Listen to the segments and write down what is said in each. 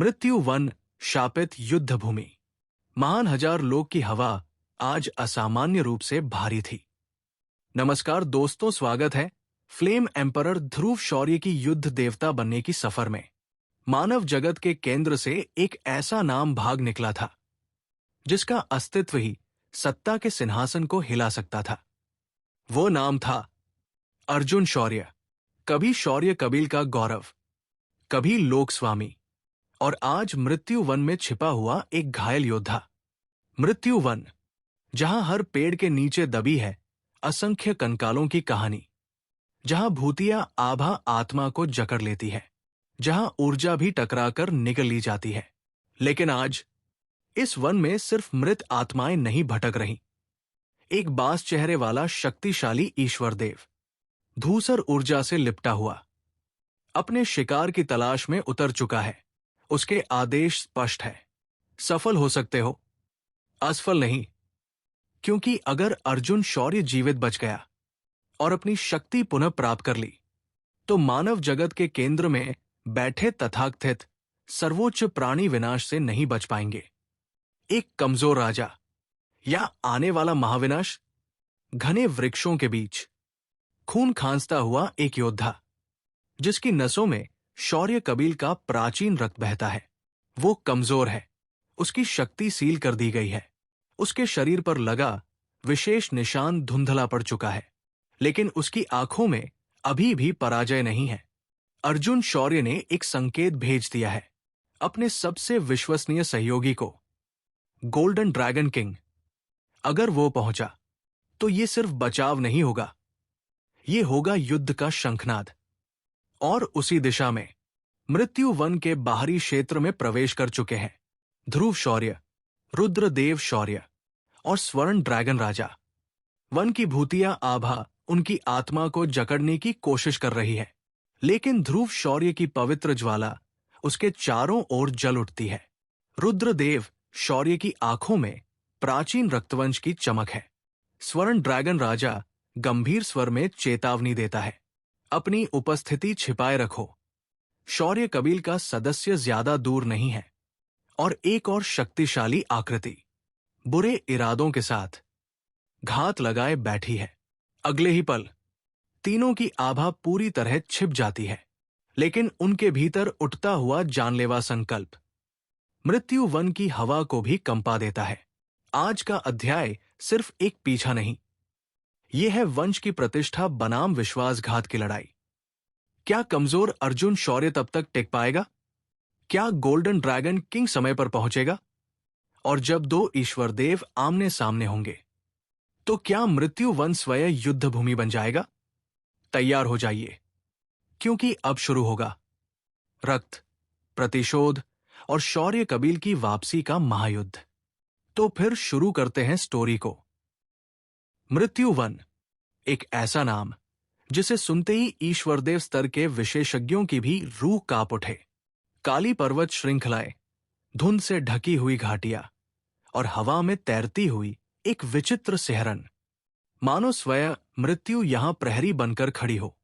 मृत्यु वन, शापित युद्ध भूमि। महान हजार लोग की हवा आज असामान्य रूप से भारी थी। नमस्कार दोस्तों, स्वागत है फ्लेम एम्परर ध्रुव शौर्य की युद्ध देवता बनने की सफर में। मानव जगत के केंद्र से एक ऐसा नाम भाग निकला था जिसका अस्तित्व ही सत्ता के सिंहासन को हिला सकता था। वो नाम था अर्जुन शौर्य। कभी शौर्य कबील का गौरव, कभी लोक स्वामी, और आज मृत्यु वन में छिपा हुआ एक घायल योद्धा। मृत्यु वन, जहां हर पेड़ के नीचे दबी है असंख्य कंकालों की कहानी, जहां भूतिया आभा आत्मा को जकड़ लेती है, जहां ऊर्जा भी टकराकर निकल ली जाती है। लेकिन आज इस वन में सिर्फ मृत आत्माएं नहीं भटक रहीं। एक बास चेहरे वाला शक्तिशाली ईश्वर देव, धूसर ऊर्जा से लिपटा हुआ, अपने शिकार की तलाश में उतर चुका है। उसके आदेश स्पष्ट है, सफल हो सकते हो, असफल नहीं। क्योंकि अगर अर्जुन शौर्य जीवित बच गया और अपनी शक्ति पुनः प्राप्त कर ली, तो मानव जगत के केंद्र में बैठे तथाकथित सर्वोच्च प्राणी विनाश से नहीं बच पाएंगे। एक कमजोर राजा या आने वाला महाविनाश, घने वृक्षों के बीच खून खांसता हुआ एक योद्धा जिसकी नसों में शौर्य कबील का प्राचीन रक्त बहता है। वो कमजोर है, उसकी शक्ति सील कर दी गई है, उसके शरीर पर लगा विशेष निशान धुंधला पड़ चुका है, लेकिन उसकी आंखों में अभी भी पराजय नहीं है। अर्जुन शौर्य ने एक संकेत भेज दिया है अपने सबसे विश्वसनीय सहयोगी को, गोल्डन ड्रैगन किंग। अगर वो पहुंचा तो ये सिर्फ बचाव नहीं होगा, ये होगा युद्ध का शंखनाद। और उसी दिशा में मृत्यु वन के बाहरी क्षेत्र में प्रवेश कर चुके हैं ध्रुव शौर्य, रुद्रदेव शौर्य और स्वर्ण ड्रैगन राजा। वन की भूतिया आभा उनकी आत्मा को जकड़ने की कोशिश कर रही है, लेकिन ध्रुव शौर्य की पवित्र ज्वाला उसके चारों ओर जल उठती है। रुद्रदेव शौर्य की आंखों में प्राचीन रक्तवंश की चमक है। स्वर्ण ड्रैगन राजा गंभीर स्वर में चेतावनी देता है, अपनी उपस्थिति छिपाए रखो। शौर्य कबील का सदस्य ज्यादा दूर नहीं है और एक और शक्तिशाली आकृति बुरे इरादों के साथ घात लगाए बैठी है। अगले ही पल तीनों की आभा पूरी तरह छिप जाती है, लेकिन उनके भीतर उठता हुआ जानलेवा संकल्प मृत्यु वन की हवा को भी कंपा देता है। आज का अध्याय सिर्फ एक पीछा नहीं, यह है वंश की प्रतिष्ठा बनाम विश्वासघात की लड़ाई। क्या कमजोर अर्जुन शौर्य तब तक टिक पाएगा? क्या गोल्डन ड्रैगन किंग समय पर पहुंचेगा? और जब दो ईश्वर देव आमने सामने होंगे, तो क्या मृत्यु वन स्वयं युद्ध भूमि बन जाएगा? तैयार हो जाइए, क्योंकि अब शुरू होगा रक्त, प्रतिशोध और शौर्य कबील की वापसी का महायुद्ध। तो फिर शुरू करते हैं स्टोरी को। मृत्यु वन, एक ऐसा नाम जिसे सुनते ही ईश्वरदेव स्तर के विशेषज्ञों की भी रूह कांप उठे। काली पर्वत श्रृंखलाएं, धुंध से ढकी हुई घाटियां और हवा में तैरती हुई एक विचित्र सिहरन, मानो स्वयं मृत्यु यहां प्रहरी बनकर खड़ी हो।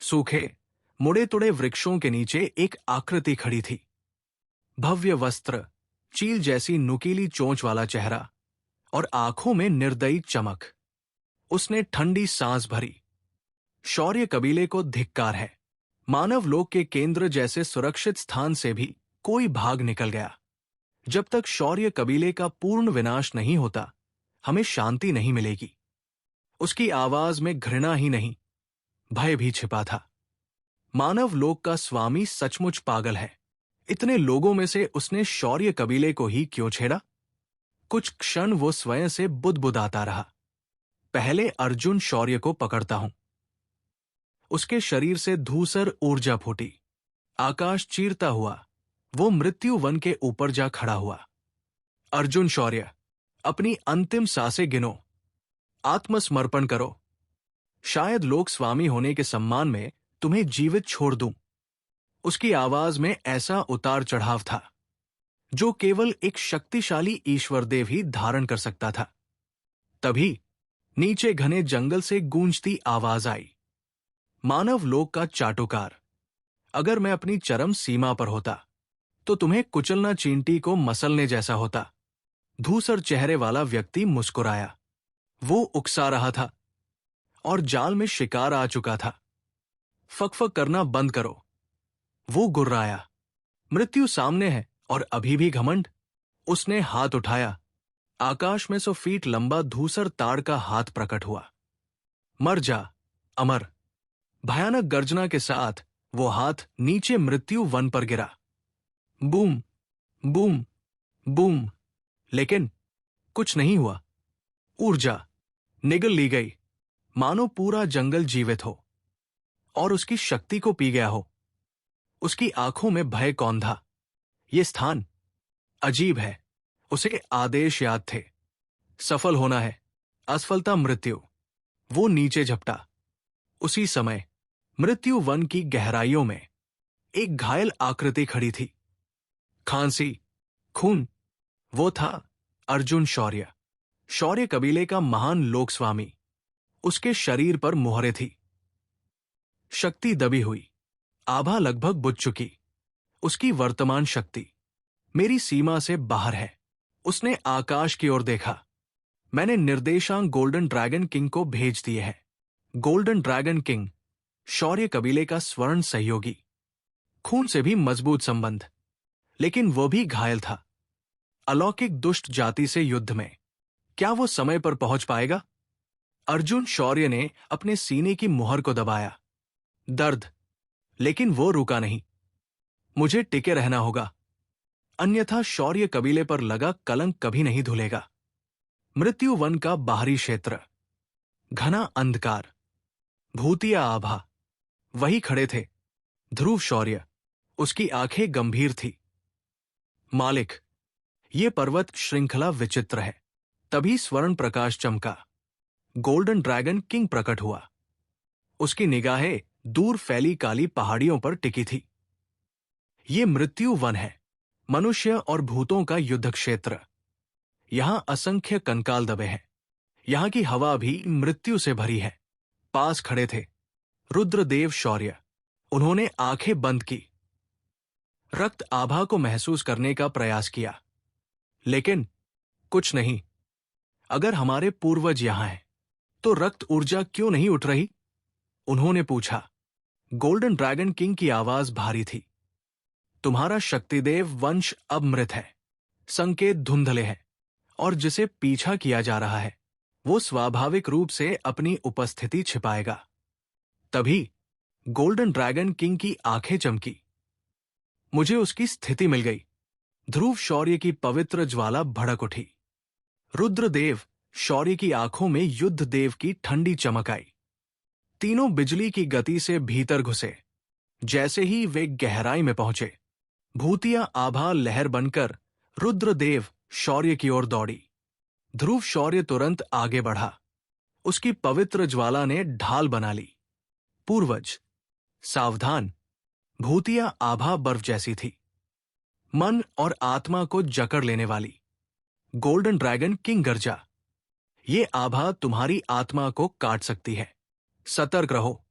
सूखे मुड़े तुड़े वृक्षों के नीचे एक आकृति खड़ी थी, भव्य वस्त्र, चील जैसी नुकीली चोंच वाला चेहरा और आंखों में निर्दयी चमक। उसने ठंडी सांस भरी। शौर्य कबीले को धिक्कार है, मानव लोक के केंद्र जैसे सुरक्षित स्थान से भी कोई भाग निकल गया। जब तक शौर्य कबीले का पूर्ण विनाश नहीं होता, हमें शांति नहीं मिलेगी। उसकी आवाज में घृणा ही नहीं, भय भी छिपा था। मानव लोक का स्वामी सचमुच पागल है। इतने लोगों में से उसने शौर्य कबीले को ही क्यों छेड़ा? कुछ क्षण वो स्वयं से बुदबुदाता रहा, पहले अर्जुन शौर्य को पकड़ता हूं। उसके शरीर से धूसर ऊर्जा फूटी। आकाश चीरता हुआ वो मृत्यु वन के ऊपर जा खड़ा हुआ। अर्जुन शौर्य, अपनी अंतिम सांसें गिनो, आत्मसमर्पण करो। शायद लोक स्वामी होने के सम्मान में तुम्हें जीवित छोड़ दूं। उसकी आवाज में ऐसा उतार चढ़ाव था जो केवल एक शक्तिशाली ईश्वरदेव ही धारण कर सकता था। तभी नीचे घने जंगल से गूंजती आवाज आई, मानव लोक का चाटुकार, अगर मैं अपनी चरम सीमा पर होता तो तुम्हें कुचलना चींटी को मसलने जैसा होता। धूसर चेहरे वाला व्यक्ति मुस्कुराया। वो उकसा रहा था और जाल में शिकार आ चुका था। फकफक करना बंद करो, वो गुर्राया। मृत्यु सामने है और अभी भी घमंड। उसने हाथ उठाया। आकाश में 100 फीट लंबा धूसर ताड़ का हाथ प्रकट हुआ। मर जा, अमर। भयानक गर्जना के साथ वो हाथ नीचे मृत्यु वन पर गिरा। Boom, boom, boom. लेकिन कुछ नहीं हुआ। ऊर्जा निगल ली गई, मानो पूरा जंगल जीवित हो और उसकी शक्ति को पी गया हो। उसकी आंखों में भय कौंधा। ये स्थान अजीब है। उसे आदेश याद थे। सफल होना है, असफलता मृत्यु। वो नीचे झपटा। उसी समय मृत्यु वन की गहराइयों में एक घायल आकृति खड़ी थी। खांसी, खून। वो था अर्जुन शौर्य। शौर्य कबीले का महान लोकस्वामी। उसके शरीर पर मुहरें थी। शक्ति दबी हुई, आभा लगभग बुझ चुकी। उसकी वर्तमान शक्ति मेरी सीमा से बाहर है। उसने आकाश की ओर देखा। मैंने निर्देशांक गोल्डन ड्रैगन किंग को भेज दिए हैं। गोल्डन ड्रैगन किंग, शौर्य कबीले का स्वर्ण सहयोगी। खून से भी मजबूत संबंध, लेकिन वो भी घायल था। अलौकिक दुष्ट जाति से युद्ध में क्या वो समय पर पहुंच पाएगा? अर्जुन शौर्य ने अपने सीने की मुहर को दबाया। दर्द, लेकिन वो रुका नहीं। मुझे टिके रहना होगा, अन्यथा शौर्य कबीले पर लगा कलंक कभी नहीं धुलेगा। मृत्यु वन का बाहरी क्षेत्र, घना अंधकार। भूतिया आभा वही खड़े थे। ध्रुव शौर्य, उसकी आंखें गंभीर थी। मालिक, ये पर्वत श्रृंखला विचित्र है। तभी स्वर्ण प्रकाश चमका। गोल्डन ड्रैगन किंग प्रकट हुआ। उसकी निगाहें दूर फैली काली पहाड़ियों पर टिकी थी। ये मृत्यु वन है, मनुष्य और भूतों का युद्ध क्षेत्र। यहां असंख्य कंकाल दबे हैं। यहां की हवा भी मृत्यु से भरी है। पास खड़े थे रुद्रदेव शौर्य। उन्होंने आंखें बंद की, रक्त आभा को महसूस करने का प्रयास किया, लेकिन कुछ नहीं। अगर हमारे पूर्वज यहां हैं, तो रक्त ऊर्जा क्यों नहीं उठ रही? उन्होंने पूछा। गोल्डन ड्रैगन किंग की आवाज भारी थी। तुम्हारा शक्तिदेव वंश अब मृत है। संकेत धुंधले हैं, और जिसे पीछा किया जा रहा है वो स्वाभाविक रूप से अपनी उपस्थिति छिपाएगा। तभी गोल्डन ड्रैगन किंग की आंखें चमकी। मुझे उसकी स्थिति मिल गई। ध्रुव शौर्य की पवित्र ज्वाला भड़क उठी। रुद्रदेव शौर्य की आंखों में युद्ध देव की ठंडी चमक आई। तीनों बिजली की गति से भीतर घुसे। जैसे ही वे गहराई में पहुंचे, भूतिया आभा लहर बनकर रुद्रदेव शौर्य की ओर दौड़ी। ध्रुव शौर्य तुरंत आगे बढ़ा। उसकी पवित्र ज्वाला ने ढाल बना ली। पूर्वज, सावधान। भूतिया आभा बर्फ जैसी थी, मन और आत्मा को जकड़ लेने वाली। गोल्डन ड्रैगन किंग गर्जा। ये आभा तुम्हारी आत्मा को काट सकती है। सतर्क रहो।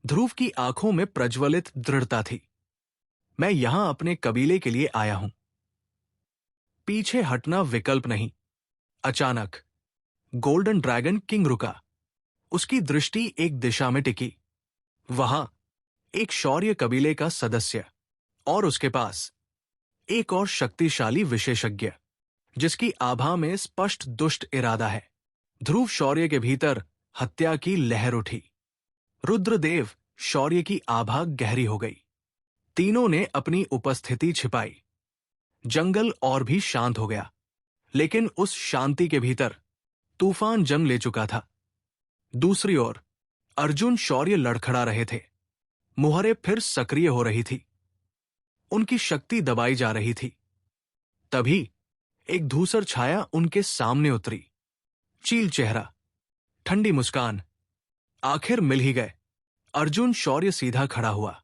ध्रुव की आंखों में प्रज्वलित दृढ़ता थी। मैं यहां अपने कबीले के लिए आया हूं। पीछे हटना विकल्प नहीं। अचानक गोल्डन ड्रैगन किंग रुका। उसकी दृष्टि एक दिशा में टिकी। वहां एक शौर्य कबीले का सदस्य, और उसके पास एक और शक्तिशाली विशेषज्ञ, जिसकी आभा में स्पष्ट दुष्ट इरादा है। ध्रुव शौर्य के भीतर हत्या की लहर उठी। रुद्रदेव शौर्य की आभा गहरी हो गई। तीनों ने अपनी उपस्थिति छिपाई। जंगल और भी शांत हो गया, लेकिन उस शांति के भीतर तूफान जन्म ले चुका था। दूसरी ओर अर्जुन शौर्य लड़खड़ा रहे थे। मुहरें फिर सक्रिय हो रही थी। उनकी शक्ति दबाई जा रही थी। तभी एक धूसर छाया उनके सामने उतरी। चील चेहरा, ठंडी मुस्कान। आखिर मिल ही गए। अर्जुन शौर्य सीधा खड़ा हुआ।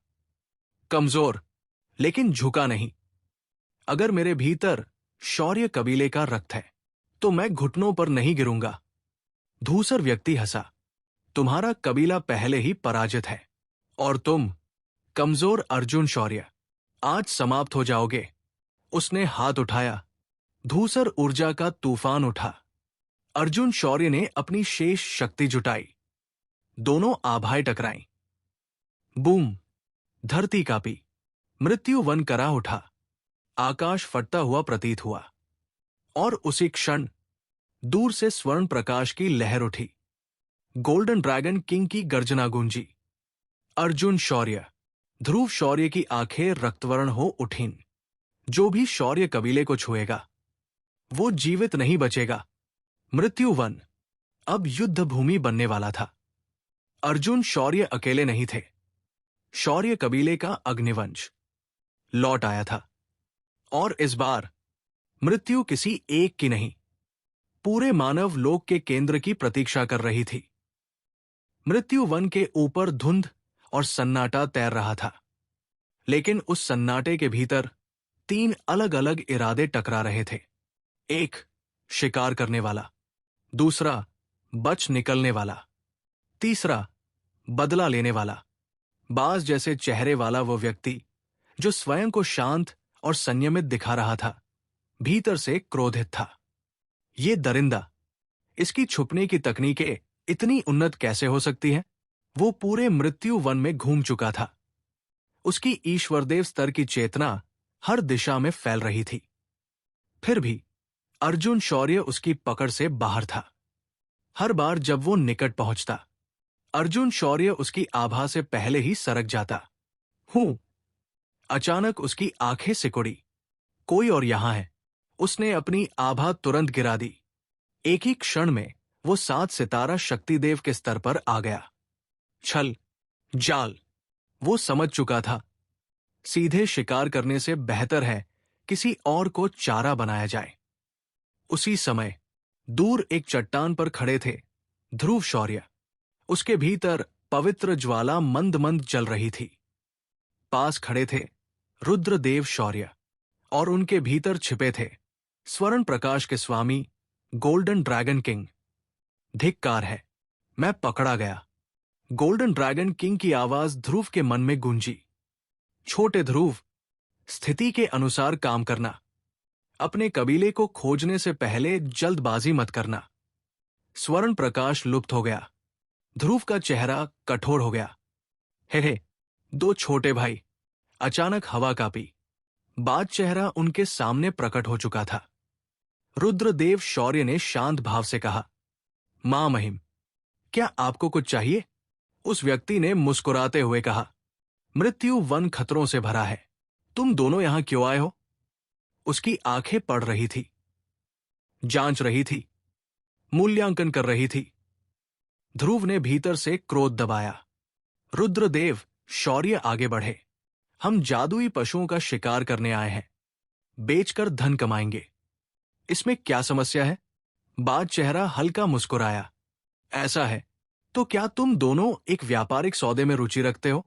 कमजोर, लेकिन झुका नहीं। अगर मेरे भीतर शौर्य कबीले का रक्त है, तो मैं घुटनों पर नहीं गिरूंगा। धूसर व्यक्ति हंसा। तुम्हारा कबीला पहले ही पराजित है, और तुम, कमजोर अर्जुन शौर्य, आज समाप्त हो जाओगे। उसने हाथ उठाया, धूसर ऊर्जा का तूफान उठा। अर्जुन शौर्य ने अपनी शेष शक्ति जुटाई। दोनों आभाएं टकराईं। बूम! धरती कांपी। मृत्यु वन करा उठा। आकाश फटता हुआ प्रतीत हुआ। और उसी क्षण दूर से स्वर्ण प्रकाश की लहर उठी। गोल्डन ड्रैगन किंग की गर्जना गूंजी। अर्जुन शौर्य, ध्रुव शौर्य की आंखें रक्तवर्ण हो उठीं। जो भी शौर्य कबीले को छुएगा वो जीवित नहीं बचेगा। मृत्यु वन अब युद्ध भूमि बनने वाला था। अर्जुन शौर्य अकेले नहीं थे। शौर्य कबीले का अग्निवंश लौट आया था। और इस बार मृत्यु किसी एक की नहीं, पूरे मानव लोक के केंद्र की प्रतीक्षा कर रही थी। मृत्यु वन के ऊपर धुंध और सन्नाटा तैर रहा था, लेकिन उस सन्नाटे के भीतर 3 अलग-अलग इरादे टकरा रहे थे। एक शिकार करने वाला, दूसरा बच निकलने वाला, तीसरा बदला लेने वाला। बाज जैसे चेहरे वाला वो व्यक्ति जो स्वयं को शांत और संयमित दिखा रहा था, भीतर से क्रोधित था। ये दरिंदा, इसकी छुपने की तकनीकें इतनी उन्नत कैसे हो सकती हैं? वो पूरे मृत्यु वन में घूम चुका था। उसकी ईश्वरदेव स्तर की चेतना हर दिशा में फैल रही थी। फिर भी अर्जुन शौर्य उसकी पकड़ से बाहर था। हर बार जब वो निकट पहुंचता, अर्जुन शौर्य उसकी आभा से पहले ही सरक जाता। हूं! अचानक उसकी आंखें सिकुड़ी। कोई और यहां है। उसने अपनी आभा तुरंत गिरा दी। एक ही क्षण में वो 7 सितारा शक्तिदेव के स्तर पर आ गया। छल, जाल, वो समझ चुका था। सीधे शिकार करने से बेहतर है किसी और को चारा बनाया जाए। उसी समय दूर एक चट्टान पर खड़े थे ध्रुव शौर्य। उसके भीतर पवित्र ज्वाला मंद मंद जल रही थी। पास खड़े थे रुद्रदेव शौर्य, और उनके भीतर छिपे थे स्वर्ण प्रकाश के स्वामी गोल्डन ड्रैगन किंग। धिक्कार है, मैं पकड़ा गया। गोल्डन ड्रैगन किंग की आवाज ध्रुव के मन में गूंजी। छोटे ध्रुव, स्थिति के अनुसार काम करना। अपने कबीले को खोजने से पहले जल्दबाजी मत करना। स्वर्ण प्रकाश लुप्त हो गया। ध्रुव का चेहरा कठोर हो गया। हे, 2 छोटे भाई। अचानक हवा कांपी। बाद चेहरा उनके सामने प्रकट हो चुका था। रुद्रदेव शौर्य ने शांत भाव से कहा, मां महिम, क्या आपको कुछ चाहिए? उस व्यक्ति ने मुस्कुराते हुए कहा, मृत्यु वन खतरों से भरा है। तुम दोनों यहां क्यों आए हो? उसकी आंखें पड़ रही थी, जांच रही थी, मूल्यांकन कर रही थी। ध्रुव ने भीतर से क्रोध दबाया। रुद्रदेव शौर्य आगे बढ़े। हम जादुई पशुओं का शिकार करने आए हैं। बेचकर धन कमाएंगे। इसमें क्या समस्या है? बाद चेहरा हल्का मुस्कुराया। ऐसा है तो क्या तुम दोनों एक व्यापारिक सौदे में रुचि रखते हो?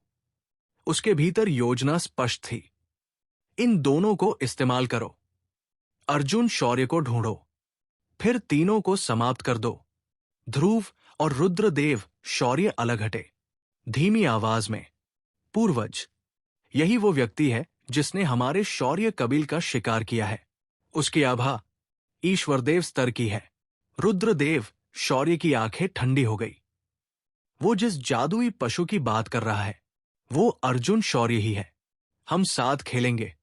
उसके भीतर योजना स्पष्ट थी। इन दोनों को इस्तेमाल करो। अर्जुन शौर्य को ढूंढो, फिर तीनों को समाप्त कर दो। ध्रुव और रुद्रदेव शौर्य अलग हटे। धीमी आवाज में, पूर्वज, यही वो व्यक्ति है जिसने हमारे शौर्य कबील का शिकार किया है। उसकी आभा ईश्वरदेव स्तर की है। रुद्रदेव शौर्य की आंखें ठंडी हो गई। वो जिस जादुई पशु की बात कर रहा है वो अर्जुन शौर्य ही है। हम साथ खेलेंगे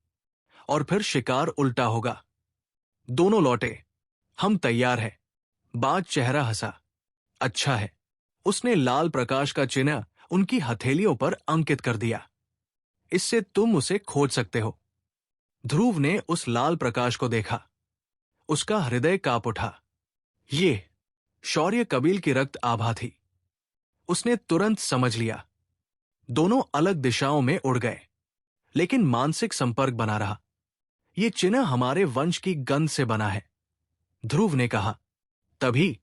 और फिर शिकार उल्टा होगा। दोनों लौटे। हम तैयार हैं। बाद चेहरा हंसा। अच्छा है। उसने लाल प्रकाश का चिन्ह उनकी हथेलियों पर अंकित कर दिया। इससे तुम उसे खोज सकते हो। ध्रुव ने उस लाल प्रकाश को देखा। उसका हृदय कांप उठा। ये शौर्य कबील की रक्त आभा थी। उसने तुरंत समझ लिया। दोनों अलग दिशाओं में उड़ गए, लेकिन मानसिक संपर्क बना रहा। ये चिन्ह हमारे वंश की गंध से बना है, ध्रुव ने कहा। तभी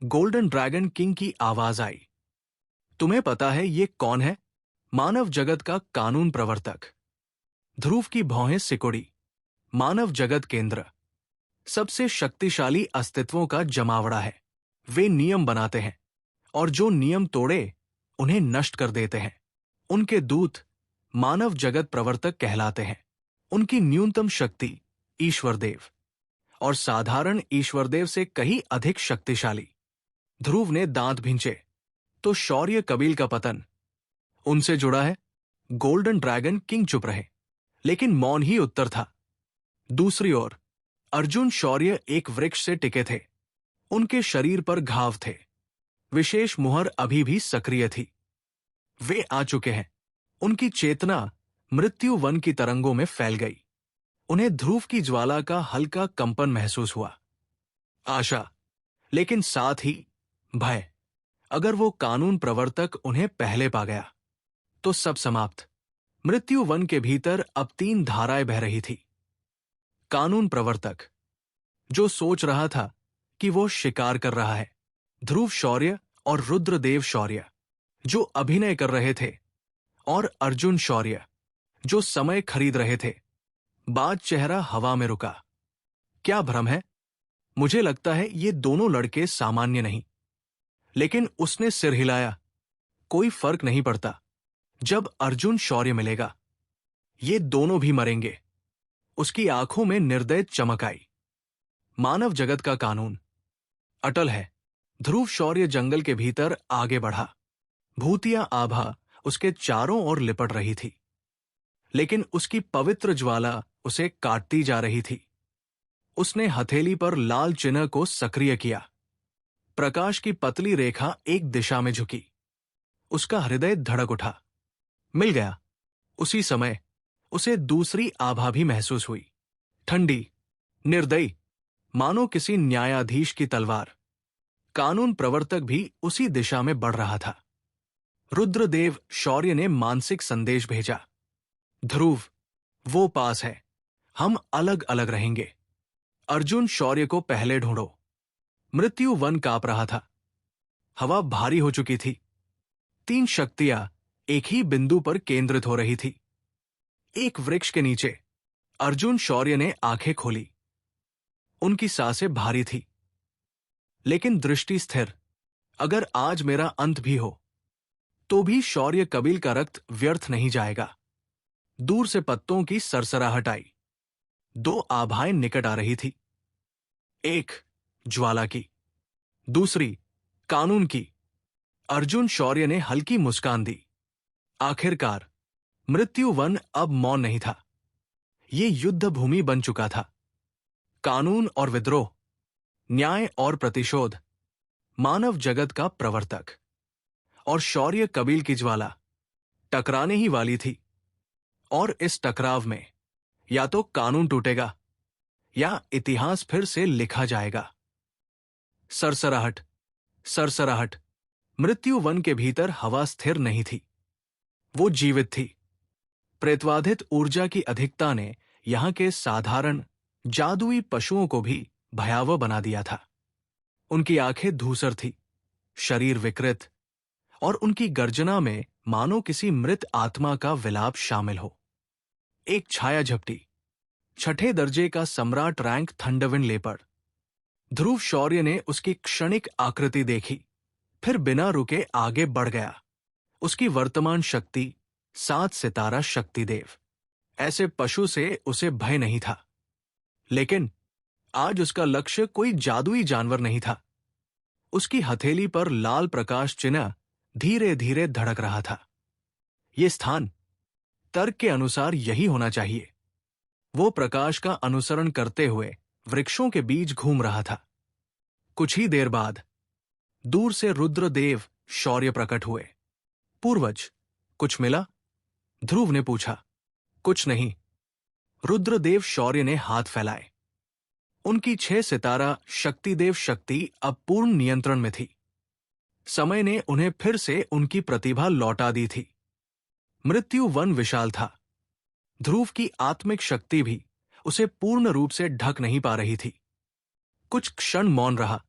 गोल्डन ड्रैगन किंग की आवाज आई। तुम्हें पता है ये कौन है? मानव जगत का कानून प्रवर्तक। ध्रुव की भौहें सिकुड़ी। मानव जगत केंद्र, सबसे शक्तिशाली अस्तित्वों का जमावड़ा है। वे नियम बनाते हैं और जो नियम तोड़े उन्हें नष्ट कर देते हैं। उनके दूत मानव जगत प्रवर्तक कहलाते हैं। उनकी न्यूनतम शक्ति ईश्वरदेव, और साधारण ईश्वरदेव से कहीं अधिक शक्तिशाली। ध्रुव ने दांत भींचे तो शौर्य कबील का पतन उनसे जुड़ा है। गोल्डन ड्रैगन किंग चुप रहे, लेकिन मौन ही उत्तर था। दूसरी ओर अर्जुन शौर्य एक वृक्ष से टिके थे। उनके शरीर पर घाव थे। विशेष मुहर अभी भी सक्रिय थी। वे आ चुके हैं। उनकी चेतना मृत्यु वन की तरंगों में फैल गई। उन्हें ध्रुव की ज्वाला का हल्का कंपन महसूस हुआ। आशा, लेकिन साथ ही भय। अगर वो कानून प्रवर्तक उन्हें पहले पा गया तो सब समाप्त। मृत्यु वन के भीतर अब 3 धाराएं बह रही थी। कानून प्रवर्तक, जो सोच रहा था कि वो शिकार कर रहा है। ध्रुव शौर्य और रुद्रदेव शौर्य, जो अभिनय कर रहे थे। और अर्जुन शौर्य, जो समय खरीद रहे थे। बाज चेहरा हवा में रुका। क्या भ्रम है? मुझे लगता है ये दोनों लड़के सामान्य नहीं। लेकिन उसने सिर हिलाया। कोई फर्क नहीं पड़ता। जब अर्जुन शौर्य मिलेगा, ये दोनों भी मरेंगे। उसकी आंखों में निर्दय चमक आई। मानव जगत का कानून अटल है। ध्रुव शौर्य जंगल के भीतर आगे बढ़ा। भूतिया आभा उसके चारों ओर लिपट रही थी, लेकिन उसकी पवित्र ज्वाला उसे काटती जा रही थी। उसने हथेली पर लाल चिन्ह को सक्रिय किया। प्रकाश की पतली रेखा एक दिशा में झुकी। उसका हृदय धड़क उठा। मिल गया। उसी समय उसे दूसरी आभा भी महसूस हुई। ठंडी, निर्दयी, मानो किसी न्यायाधीश की तलवार। कानून प्रवर्तक भी उसी दिशा में बढ़ रहा था। रुद्रदेव शौर्य ने मानसिक संदेश भेजा। ध्रुव, वो पास है। हम अलग अलग रहेंगे। अर्जुन शौर्य को पहले ढूंढो। मृत्यु वन कांप रहा था। हवा भारी हो चुकी थी। 3 शक्तियां एक ही बिंदु पर केंद्रित हो रही थी। एक वृक्ष के नीचे अर्जुन शौर्य ने आंखें खोली। उनकी सांसें भारी थी, लेकिन दृष्टि स्थिर। अगर आज मेरा अंत भी हो, तो भी शौर्य कबील का रक्त व्यर्थ नहीं जाएगा। दूर से पत्तों की सरसराहट आई। 2 आभाएं निकट आ रही थी। एक ज्वाला की, दूसरी कानून की। अर्जुन शौर्य ने हल्की मुस्कान दी। आखिरकार मृत्यु वन अब मौन नहीं था। ये युद्ध भूमि बन चुका था। कानून और विद्रोह, न्याय और प्रतिशोध, मानव जगत का प्रवर्तक। और शौर्य कबील की ज्वाला टकराने ही वाली थी। और इस टकराव में या तो कानून टूटेगा या इतिहास फिर से लिखा जाएगा। सरसराहट, सरसराहट। मृत्यु वन के भीतर हवा स्थिर नहीं थी। वो जीवित थी। प्रेतवाधित ऊर्जा की अधिकता ने यहां के साधारण जादुई पशुओं को भी भयावह बना दिया था। उनकी आंखें धूसर थी, शरीर विकृत, और उनकी गर्जना में मानो किसी मृत आत्मा का विलाप शामिल हो। एक छाया झपटी। 6ठे दर्जे का सम्राट रैंक थंडरविंड लेपर्ड। ध्रुव शौर्य ने उसकी क्षणिक आकृति देखी, फिर बिना रुके आगे बढ़ गया। उसकी वर्तमान शक्ति 7 सितारा शक्तिदेव। ऐसे पशु से उसे भय नहीं था। लेकिन आज उसका लक्ष्य कोई जादुई जानवर नहीं था। उसकी हथेली पर लाल प्रकाश चिन्ह धीरे धीरे धड़क रहा था। ये स्थान तर्क के अनुसार यही होना चाहिए। वो प्रकाश का अनुसरण करते हुए वृक्षों के बीच घूम रहा था। कुछ ही देर बाद दूर से रुद्रदेव शौर्य प्रकट हुए। पूर्वज, कुछ मिला? ध्रुव ने पूछा। कुछ नहीं। रुद्रदेव शौर्य ने हाथ फैलाए। उनकी 6 सितारा शक्तिदेव शक्ति अब पूर्ण नियंत्रण में थी। समय ने उन्हें फिर से उनकी प्रतिभा लौटा दी थी। मृत्यु वन विशाल था। ध्रुव की आत्मिक शक्ति भी उसे पूर्ण रूप से ढक नहीं पा रही थी। कुछ क्षण मौन रहा।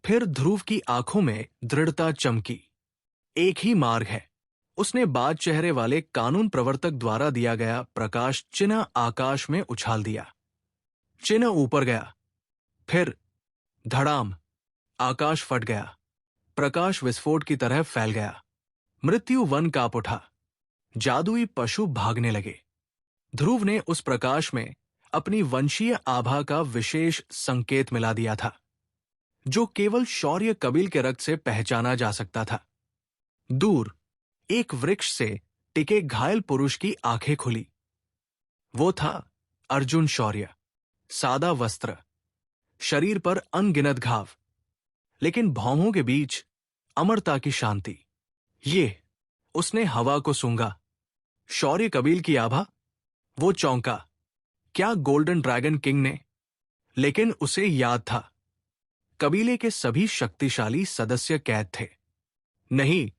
फिर ध्रुव की आंखों में दृढ़ता चमकी। एक ही मार्ग है। उसने बाज चेहरे वाले कानून प्रवर्तक द्वारा दिया गया प्रकाश चिन्ह आकाश में उछाल दिया। चिन्ह ऊपर गया। फिर धड़ाम, आकाश फट गया। प्रकाश विस्फोट की तरह फैल गया। मृत्यु वन कांप उठा। जादुई पशु भागने लगे। ध्रुव ने उस प्रकाश में अपनी वंशीय आभा का विशेष संकेत मिला दिया था, जो केवल शौर्य कबील के रक्त से पहचाना जा सकता था। दूर एक वृक्ष से टिके घायल पुरुष की आंखें खुली। वो था अर्जुन शौर्य। सादा वस्त्र, शरीर पर अनगिनत घाव, लेकिन भौहों के बीच अमरता की शांति। उसने हवा को सूंघा। शौर्य कबील की आभा। वो चौंका। क्या गोल्डन ड्रैगन किंग ने? लेकिन उसे याद था, कबीले के सभी शक्तिशाली सदस्य कैद थे। नहीं,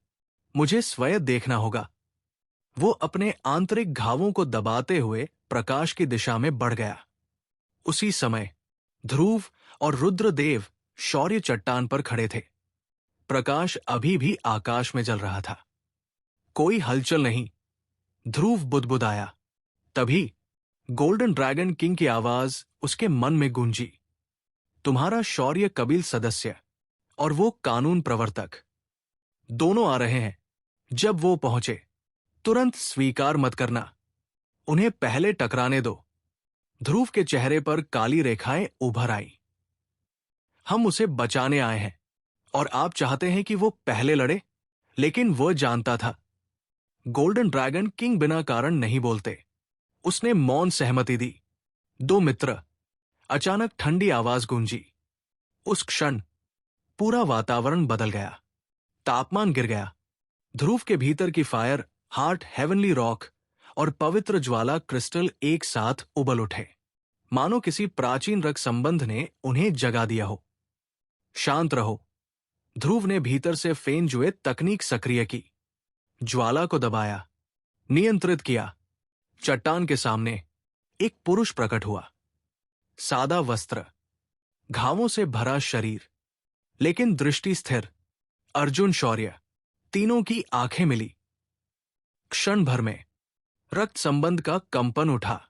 मुझे स्वयं देखना होगा। वो अपने आंतरिक घावों को दबाते हुए प्रकाश की दिशा में बढ़ गया। उसी समय ध्रुव और रुद्रदेव शौर्य चट्टान पर खड़े थे। प्रकाश अभी भी आकाश में जल रहा था। कोई हलचल नहीं। ध्रुव बुदबुदाया। तभी गोल्डन ड्रैगन किंग की आवाज उसके मन में गूंजी। तुम्हारा शौर्य कबील सदस्य और वो कानून प्रवर्तक दोनों आ रहे हैं। जब वो पहुंचे, तुरंत स्वीकार मत करना। उन्हें पहले टकराने दो। ध्रुव के चेहरे पर काली रेखाएं उभर आई। हम उसे बचाने आए हैं और आप चाहते हैं कि वो पहले लड़े। लेकिन वो जानता था, गोल्डन ड्रैगन किंग बिना कारण नहीं बोलते। उसने मौन सहमति दी। दो मित्र। अचानक ठंडी आवाज गूंजी। उस क्षण पूरा वातावरण बदल गया। तापमान गिर गया। ध्रुव के भीतर की फायर हार्ट, हेवनली रॉक और पवित्र ज्वाला क्रिस्टल एक साथ उबल उठे, मानो किसी प्राचीन रक्त संबंध ने उन्हें जगा दिया हो। शांत रहो। ध्रुव ने भीतर से फेन जुए तकनीक सक्रिय की। ज्वाला को दबाया, नियंत्रित किया। चट्टान के सामने एक पुरुष प्रकट हुआ। सादा वस्त्र, घावों से भरा शरीर, लेकिन दृष्टि स्थिर। अर्जुन शौर्य। तीनों की आंखें मिली। क्षण भर में रक्त संबंध का कंपन उठा,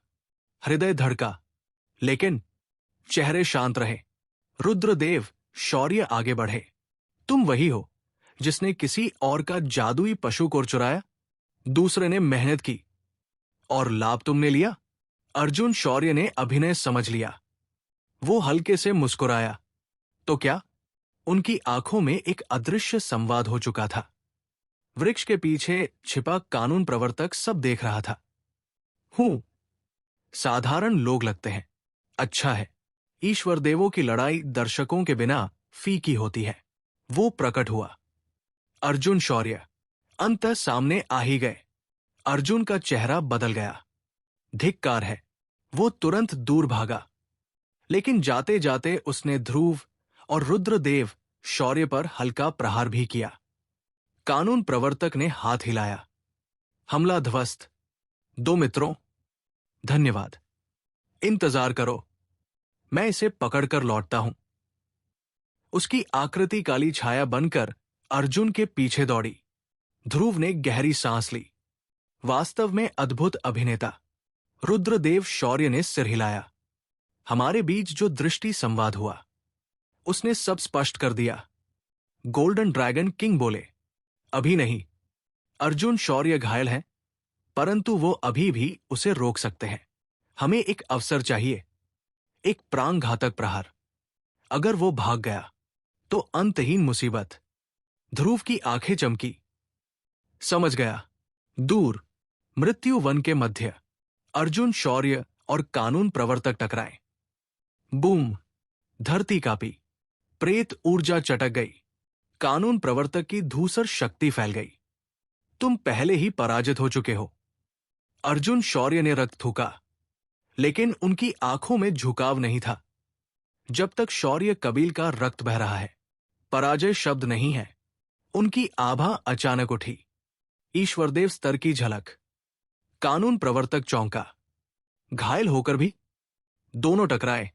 हृदय धड़का, लेकिन चेहरे शांत रहे। रुद्रदेव शौर्य आगे बढ़े। तुम वही हो जिसने किसी और का जादुई पशु को चुराया। दूसरे ने मेहनत की और लाभ तुमने लिया। अर्जुन शौर्य ने अभिनय समझ लिया। वो हल्के से मुस्कुराया। तो क्या? उनकी आंखों में एक अदृश्य संवाद हो चुका था। वृक्ष के पीछे छिपा कानून प्रवर्तक सब देख रहा था। हूं, साधारण लोग लगते हैं। अच्छा है, ईश्वर देवों की लड़ाई दर्शकों के बिना फीकी होती है। वो प्रकट हुआ। अर्जुन शौर्य। अंततः सामने आ ही गए। अर्जुन का चेहरा बदल गया। धिक्कार है। वो तुरंत दूर भागा, लेकिन जाते जाते उसने ध्रुव और रुद्रदेव शौर्य पर हल्का प्रहार भी किया। कानून प्रवर्तक ने हाथ हिलाया। हमला ध्वस्त। दो मित्रों, धन्यवाद। इंतजार करो, मैं इसे पकड़कर लौटता हूं। उसकी आकृति काली छाया बनकर अर्जुन के पीछे दौड़ी। ध्रुव ने गहरी सांस ली। वास्तव में अद्भुत अभिनेता। रुद्रदेव शौर्य ने सिर हिलाया। हमारे बीच जो दृष्टि संवाद हुआ, उसने सब स्पष्ट कर दिया। गोल्डन ड्रैगन किंग बोले, अभी नहीं। अर्जुन शौर्य घायल है, परंतु वो अभी भी उसे रोक सकते हैं। हमें एक अवसर चाहिए, एक प्राणघातक प्रहार। अगर वो भाग गया तो अंतहीन मुसीबत। ध्रुव की आंखें चमकी। समझ गया। दूर मृत्यु वन के मध्य अर्जुन शौर्य और कानून प्रवर्तक टकराए। बूम! धरती कांपी। प्रेत ऊर्जा चटक गई। कानून प्रवर्तक की धूसर शक्ति फैल गई। तुम पहले ही पराजित हो चुके हो। अर्जुन शौर्य ने रक्त थूका, लेकिन उनकी आंखों में झुकाव नहीं था। जब तक शौर्य कबील का रक्त बह रहा है, पराजय शब्द नहीं है। उनकी आभा अचानक उठी। ईश्वरदेव स्तर की झलक। कानून प्रवर्तक चौंका। घायल होकर भी? दोनों टकराए।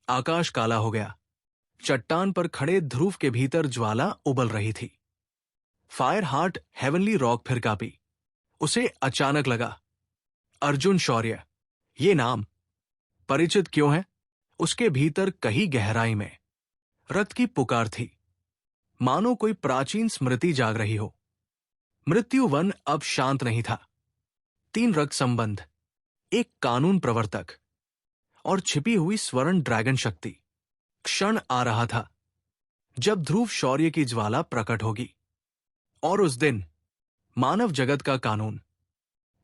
आकाश काला हो गया। चट्टान पर खड़े ध्रुव के भीतर ज्वाला उबल रही थी। फायर हार्ट हेवनली रॉक फिर कांपी। उसे अचानक लगा, अर्जुन शौर्य, ये नाम परिचित क्यों है? उसके भीतर कहीं गहराई में रक्त की पुकार थी, मानो कोई प्राचीन स्मृति जाग रही हो। मृत्यु वन अब शांत नहीं था। 3 रक्त संबंध, एक कानून प्रवर्तक और छिपी हुई स्वर्ण ड्रैगन शक्ति। क्षण आ रहा था जब ध्रुव शौर्य की ज्वाला प्रकट होगी, और उस दिन मानव जगत का कानून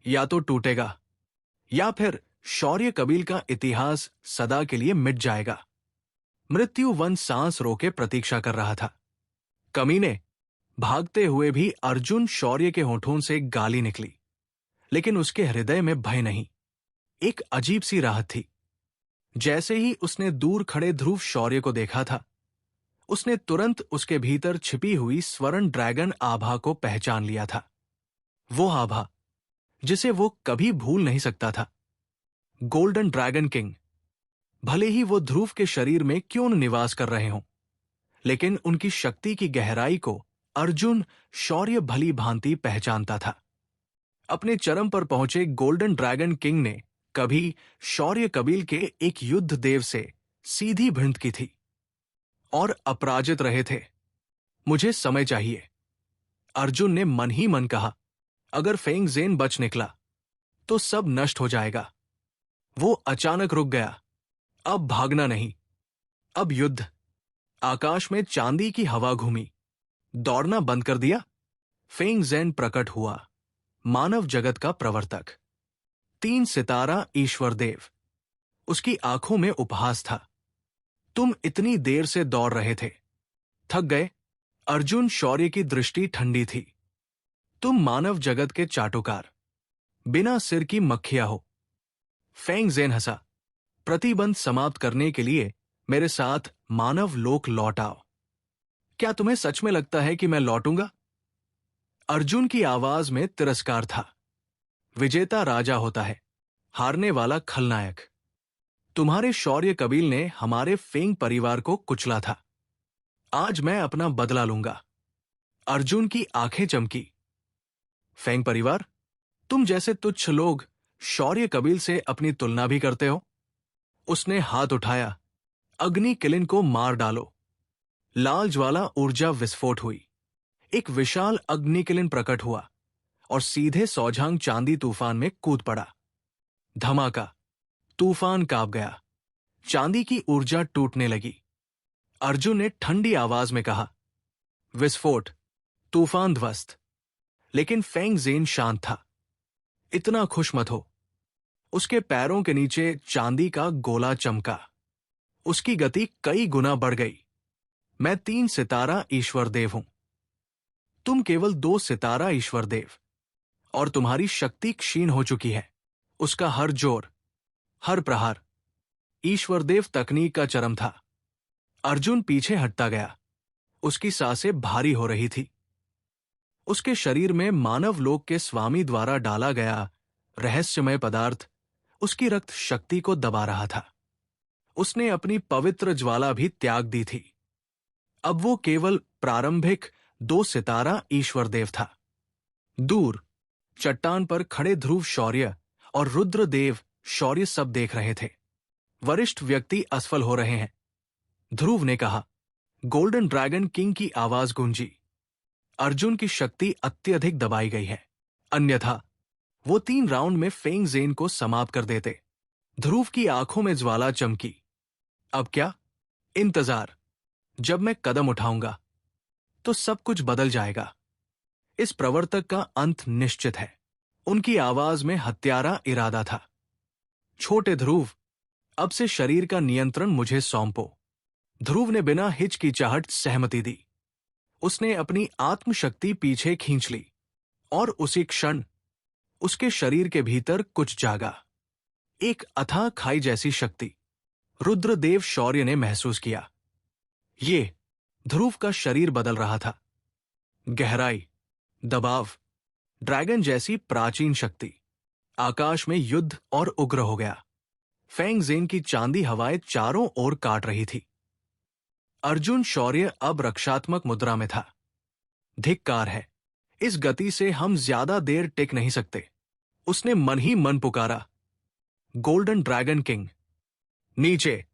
या तो टूटेगा या फिर शौर्य कबील का इतिहास सदा के लिए मिट जाएगा। मृत्यु वन सांस रोके प्रतीक्षा कर रहा था। कमीने, भागते हुए भी अर्जुन शौर्य के होठों से गाली निकली, लेकिन उसके हृदय में भय नहीं, एक अजीब सी राहत थी। जैसे ही उसने दूर खड़े ध्रुव शौर्य को देखा था, उसने तुरंत उसके भीतर छिपी हुई स्वर्ण ड्रैगन आभा को पहचान लिया था। वो आभा जिसे वो कभी भूल नहीं सकता था। Golden dragon king. भले ही वो ध्रुव के शरीर में क्यों न निवास कर रहे हों, लेकिन उनकी शक्ति की गहराई को अर्जुन शौर्य भली भांति पहचानता था। अपने चरम पर पहुंचे गोल्डन ड्रैगन किंग ने कभी शौर्य कबील के एक युद्ध देव से सीधी भिड़ंत की थी और अपराजित रहे थे। मुझे समय चाहिए, अर्जुन ने मन ही मन कहा। अगर फेंग ज़ेन बच निकला तो सब नष्ट हो जाएगा। वो अचानक रुक गया। अब भागना नहीं, अब युद्ध। आकाश में चांदी की हवा घूमी। दौड़ना बंद कर दिया। फेंग ज़ेन प्रकट हुआ, मानव जगत का प्रवर्तक, 3 सितारा ईश्वर देव। उसकी आंखों में उपहास था। तुम इतनी देर से दौड़ रहे थे, थक गए? अर्जुन शौर्य की दृष्टि ठंडी थी। तुम मानव जगत के चाटुकार, बिना सिर की मक्खियां हो। फेंग ज़ेन हंसा। प्रतिबंध समाप्त करने के लिए मेरे साथ मानव लोक लौट आओ। क्या तुम्हें सच में लगता है कि मैं लौटूंगा? अर्जुन की आवाज में तिरस्कार था। विजेता राजा होता है, हारने वाला खलनायक। तुम्हारे शौर्य कबील ने हमारे फेंग परिवार को कुचला था। आज मैं अपना बदला लूंगा। अर्जुन की आंखें चमकी। फेंग परिवार? तुम जैसे तुच्छ लोग शौर्य कबील से अपनी तुलना भी करते हो? उसने हाथ उठाया। अग्नि किलिन को मार डालो। लाल ज्वाला ऊर्जा विस्फोट हुई। एक विशाल अग्निकिलिन प्रकट हुआ और सीधे सौझांग चांदी तूफान में कूद पड़ा। धमाका। तूफान कांप गया। चांदी की ऊर्जा टूटने लगी। अर्जुन ने ठंडी आवाज में कहा, विस्फोट, तूफान ध्वस्त। लेकिन फेंग ज़ेन शांत था। इतना खुश मत हो। उसके पैरों के नीचे चांदी का गोला चमका। उसकी गति कई गुना बढ़ गई। मैं 3 सितारा ईश्वर देव हूं, तुम केवल 2 सितारा ईश्वर देव, और तुम्हारी शक्ति क्षीण हो चुकी है। उसका हर जोर, हर प्रहार ईश्वर देव तकनीक का चरम था। अर्जुन पीछे हटता गया। उसकी सांसें भारी हो रही थी। उसके शरीर में मानव लोक के स्वामी द्वारा डाला गया रहस्यमय पदार्थ उसकी रक्त शक्ति को दबा रहा था। उसने अपनी पवित्र ज्वाला भी त्याग दी थी। अब वो केवल प्रारंभिक 2 सितारा ईश्वर देव था। दूर चट्टान पर खड़े ध्रुव शौर्य और रुद्रदेव शौर्य सब देख रहे थे। वरिष्ठ व्यक्ति असफल हो रहे हैं, ध्रुव ने कहा। गोल्डन ड्रैगन किंग की आवाज गूंजी। अर्जुन की शक्ति अत्यधिक दबाई गई है, अन्यथा वो 3 राउंड में फेंग ज़ेन को समाप्त कर देते। ध्रुव की आंखों में ज्वाला चमकी। अब क्या? इंतजार। जब मैं कदम उठाऊंगा तो सब कुछ बदल जाएगा। इस प्रवर्तक का अंत निश्चित है। उनकी आवाज में हत्यारा इरादा था। छोटे ध्रुव, अब से शरीर का नियंत्रण मुझे सौंपो। ध्रुव ने बिना हिचकिचाहट सहमति दी। उसने अपनी आत्मशक्ति पीछे खींच ली और उसी क्षण उसके शरीर के भीतर कुछ जागा। एक अथाह खाई जैसी शक्ति रुद्रदेव शौर्य ने महसूस किया। ये ध्रुव का शरीर बदल रहा था। गहराई, दबाव, ड्रैगन जैसी प्राचीन शक्ति। आकाश में युद्ध और उग्र हो गया। फेंग ज़ेन की चांदी हवाएं चारों ओर काट रही थी। अर्जुन शौर्य अब रक्षात्मक मुद्रा में था। धिक्कार है, इस गति से हम ज्यादा देर टिक नहीं सकते। उसने मन ही मन पुकारा, गोल्डन ड्रैगन किंग। नीचे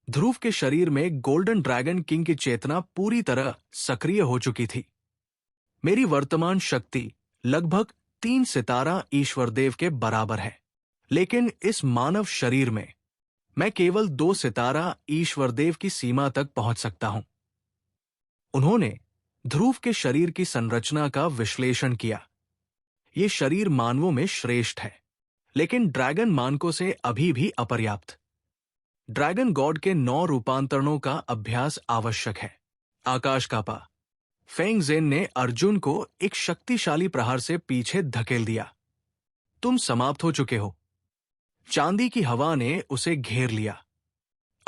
ध्रुव के शरीर में गोल्डन ड्रैगन किंग की चेतना पूरी तरह सक्रिय हो चुकी थी। मेरी वर्तमान शक्ति लगभग 3 सितारा ईश्वर देव के बराबर है, लेकिन इस मानव शरीर में मैं केवल 2 सितारा ईश्वरदेव की सीमा तक पहुंच सकता हूं। उन्होंने ध्रुव के शरीर की संरचना का विश्लेषण किया। ये शरीर मानवों में श्रेष्ठ है, लेकिन ड्रैगन मानकों से अभी भी अपर्याप्त। ड्रैगन गॉड के 9 रूपांतरणों का अभ्यास आवश्यक है। आकाश कापा। फेंग जेन ने अर्जुन को एक शक्तिशाली प्रहार से पीछे धकेल दिया। तुम समाप्त हो चुके हो। चांदी की हवा ने उसे घेर लिया।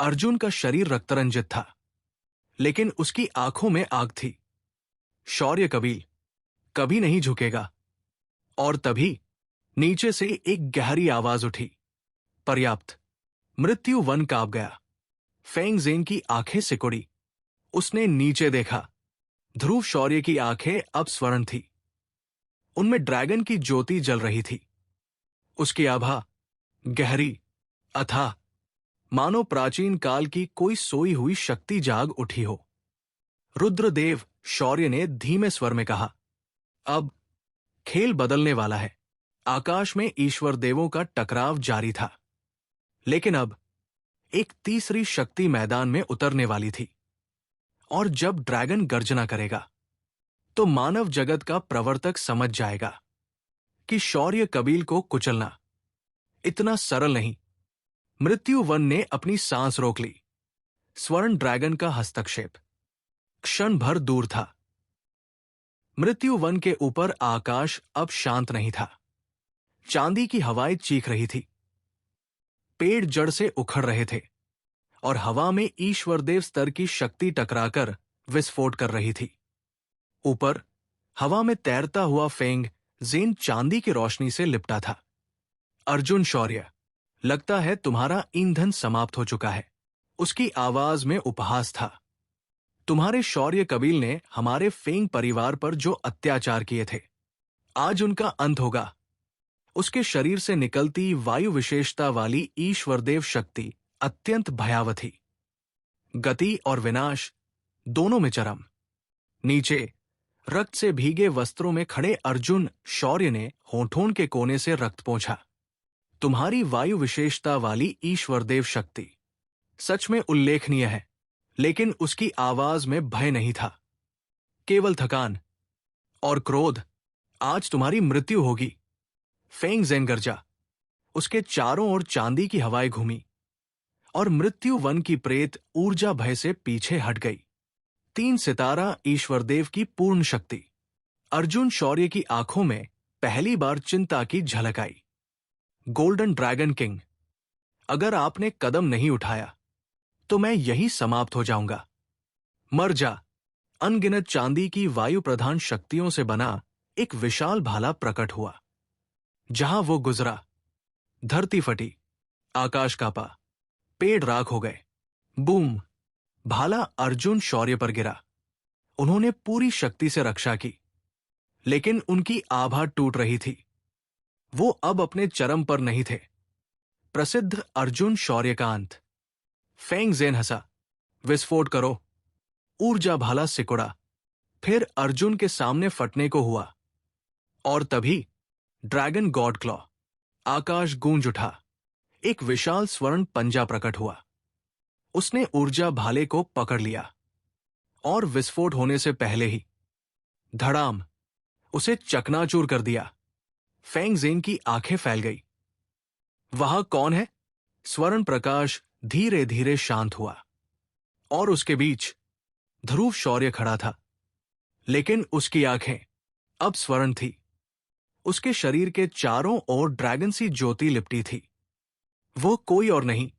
अर्जुन का शरीर रक्तरंजित था, लेकिन उसकी आंखों में आग थी। शौर्य कबील कभी नहीं झुकेगा। और तभी नीचे से एक गहरी आवाज उठी, पर्याप्त। मृत्यु वन कांप गया। फेंग जेन की आंखें सिकुड़ी। उसने नीचे देखा। ध्रुव शौर्य की आंखें अब स्वर्ण थी। उनमें ड्रैगन की ज्योति जल रही थी। उसकी आभा गहरी, अथाह, मानो प्राचीन काल की कोई सोई हुई शक्ति जाग उठी हो। रुद्रदेव शौर्य ने धीमे स्वर में कहा, अब खेल बदलने वाला है। आकाश में ईश्वर देवों का टकराव जारी था, लेकिन अब एक तीसरी शक्ति मैदान में उतरने वाली थी। और जब ड्रैगन गर्जना करेगा, तो मानव जगत का प्रवर्तक समझ जाएगा कि शौर्य कबील को कुचलना इतना सरल नहीं। मृत्यु वन ने अपनी सांस रोक ली। स्वर्ण ड्रैगन का हस्तक्षेप क्षण भर दूर था। मृत्यु वन के ऊपर आकाश अब शांत नहीं था। चांदी की हवाएं चीख रही थी। पेड़ जड़ से उखड़ रहे थे और हवा में ईश्वरदेव स्तर की शक्ति टकराकर विस्फोट कर रही थी। ऊपर हवा में तैरता हुआ फेंग जेन चांदी की रोशनी से लिपटा था। अर्जुन शौर्य, लगता है तुम्हारा ईंधन समाप्त हो चुका है। उसकी आवाज में उपहास था। तुम्हारे शौर्य कबील ने हमारे फेंग परिवार पर जो अत्याचार किए थे, आज उनका अंत होगा। उसके शरीर से निकलती वायु विशेषता वाली ईश्वरदेव शक्ति अत्यंत भयावह थी। गति और विनाश दोनों में चरम। नीचे रक्त से भीगे वस्त्रों में खड़े अर्जुन शौर्य ने होठों के कोने से रक्त पोंछा। तुम्हारी वायु विशेषता वाली ईश्वरदेव शक्ति सच में उल्लेखनीय है, लेकिन उसकी आवाज में भय नहीं था, केवल थकान और क्रोध। आज तुम्हारी मृत्यु होगी। फेंग जेन गरजा। उसके चारों ओर चांदी की हवाएं घूमी और मृत्यु वन की प्रेत ऊर्जा भय से पीछे हट गई। 3 सितारा ईश्वरदेव की पूर्ण शक्ति। अर्जुन शौर्य की आंखों में पहली बार चिंता की झलक आई। गोल्डन ड्रैगन किंग, अगर आपने कदम नहीं उठाया तो मैं यहीं समाप्त हो जाऊंगा। मर जा। अनगिनत चांदी की वायु प्रधान शक्तियों से बना एक विशाल भाला प्रकट हुआ। जहां वो गुजरा, धरती फटी, आकाश कांपा, पेड़ राख हो गए। बूम! भाला अर्जुन शौर्य पर गिरा। उन्होंने पूरी शक्ति से रक्षा की, लेकिन उनकी आभा टूट रही थी। वो अब अपने चरम पर नहीं थे। प्रसिद्ध अर्जुन शौर्य का अंत। फेंग जेन हंसा। विस्फोट करो। ऊर्जा भाला सिकुड़ा, फिर अर्जुन के सामने फटने को हुआ। और तभी ड्रैगन गॉड क्लॉ। आकाश गूंज उठा। एक विशाल स्वर्ण पंजा प्रकट हुआ। उसने ऊर्जा भाले को पकड़ लिया और विस्फोट होने से पहले ही धड़ाम उसे चकनाचूर कर दिया। फेंग जेन की आंखें फैल गई। वहां कौन है? स्वर्ण प्रकाश धीरे धीरे शांत हुआ और उसके बीच ध्रुव शौर्य खड़ा था, लेकिन उसकी आंखें अब स्वर्ण थी। उसके शरीर के चारों ओर ड्रैगन सी ज्योति लिपटी थी। वो कोई और नहीं,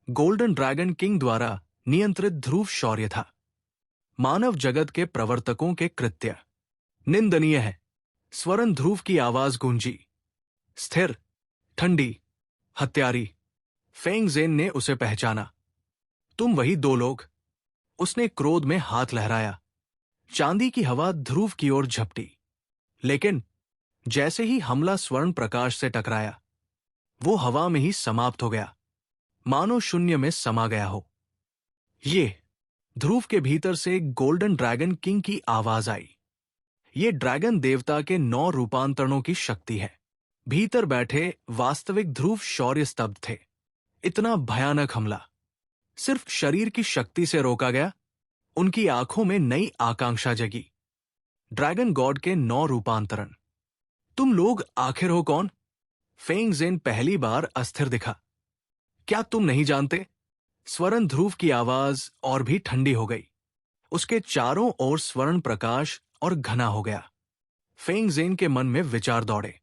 गोल्डन ड्रैगन किंग द्वारा नियंत्रित ध्रुव शौर्य था। मानव जगत के प्रवर्तकों के कृत्य निंदनीय है। स्वर्ण ध्रुव की आवाज गूंजी, स्थिर, ठंडी, हत्यारी। फेंग जेन ने उसे पहचाना। तुम वही 2 लोग। उसने क्रोध में हाथ लहराया। चांदी की हवा ध्रुव की ओर झपटी, लेकिन जैसे ही हमला स्वर्ण प्रकाश से टकराया, वो हवा में ही समाप्त हो गया, मानो शून्य में समा गया हो। ये ध्रुव के भीतर से गोल्डन ड्रैगन किंग की आवाज आई। ये ड्रैगन देवता के 9 रूपांतरणों की शक्ति है। भीतर बैठे वास्तविक ध्रुव शौर्य स्तब्ध थे। इतना भयानक हमला सिर्फ शरीर की शक्ति से रोका गया। उनकी आंखों में नई आकांक्षा जगी। ड्रैगन गॉड के 9 रूपांतरण। तुम लोग आखिर हो कौन? फेंग ज़ेन पहली बार अस्थिर दिखा। क्या तुम नहीं जानते? स्वर्ण ध्रुव की आवाज और भी ठंडी हो गई। उसके चारों ओर स्वर्ण प्रकाश और घना हो गया। फेंग ज़ेन के मन में विचार दौड़े।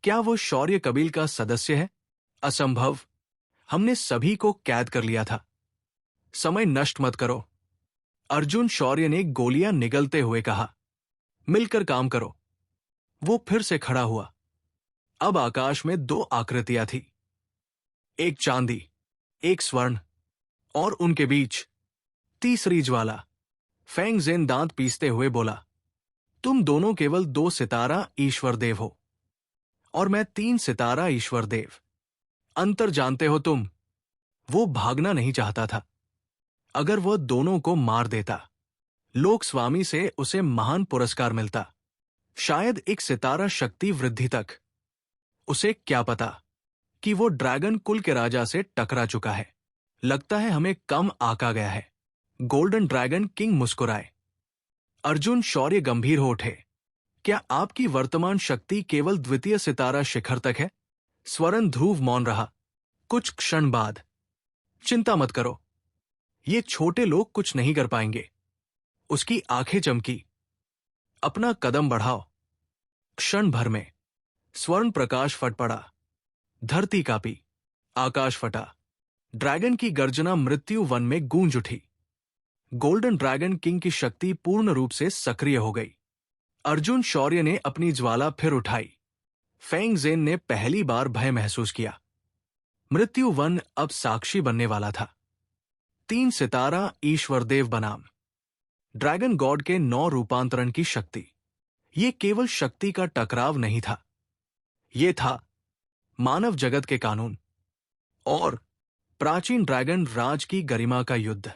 क्या वो शौर्य कबील का सदस्य है? असंभव। हमने सभी को कैद कर लिया था। समय नष्ट मत करो। अर्जुन शौर्य ने गोलियां निगलते हुए कहा। मिलकर काम करो। वो फिर से खड़ा हुआ। अब आकाश में 2 आकृतियां थी, एक चांदी, एक स्वर्ण, और उनके बीच तीसरी ज्वाला। फेंग ज़ेन दांत पीसते हुए बोला, तुम दोनों केवल 2 सितारा ईश्वर देव हो और मैं 3 सितारा ईश्वर देव। अंतर जानते हो तुम? वो भागना नहीं चाहता था। अगर वह दोनों को मार देता, लोक स्वामी से उसे महान पुरस्कार मिलता, शायद एक सितारा शक्ति वृद्धि तक। उसे क्या पता कि वो ड्रैगन कुल के राजा से टकरा चुका है। लगता है हमें कम आका गया है। गोल्डन ड्रैगन किंग मुस्कुराए। अर्जुन शौर्य गंभीर हो उठे। क्या आपकी वर्तमान शक्ति केवल द्वितीय सितारा शिखर तक है? स्वर्ण ध्रुव मौन रहा। कुछ क्षण बाद, चिंता मत करो, ये छोटे लोग कुछ नहीं कर पाएंगे। उसकी आंखें चमकी। अपना कदम बढ़ाओ। क्षण भर में स्वर्ण प्रकाश फट पड़ा। धरती कांपी, आकाश फटा। ड्रैगन की गर्जना मृत्यु वन में गूंज उठी। गोल्डन ड्रैगन किंग की शक्ति पूर्ण रूप से सक्रिय हो गई। अर्जुन शौर्य ने अपनी ज्वाला फिर उठाई। फेंग ज़ेन ने पहली बार भय महसूस किया। मृत्यु वन अब साक्षी बनने वाला था। 3 सितारा ईश्वर देव बनाम ड्रैगन गॉड के 9 रूपांतरण की शक्ति। ये केवल शक्ति का टकराव नहीं था, ये था मानव जगत के कानून और प्राचीन ड्रैगन राज की गरिमा का युद्ध।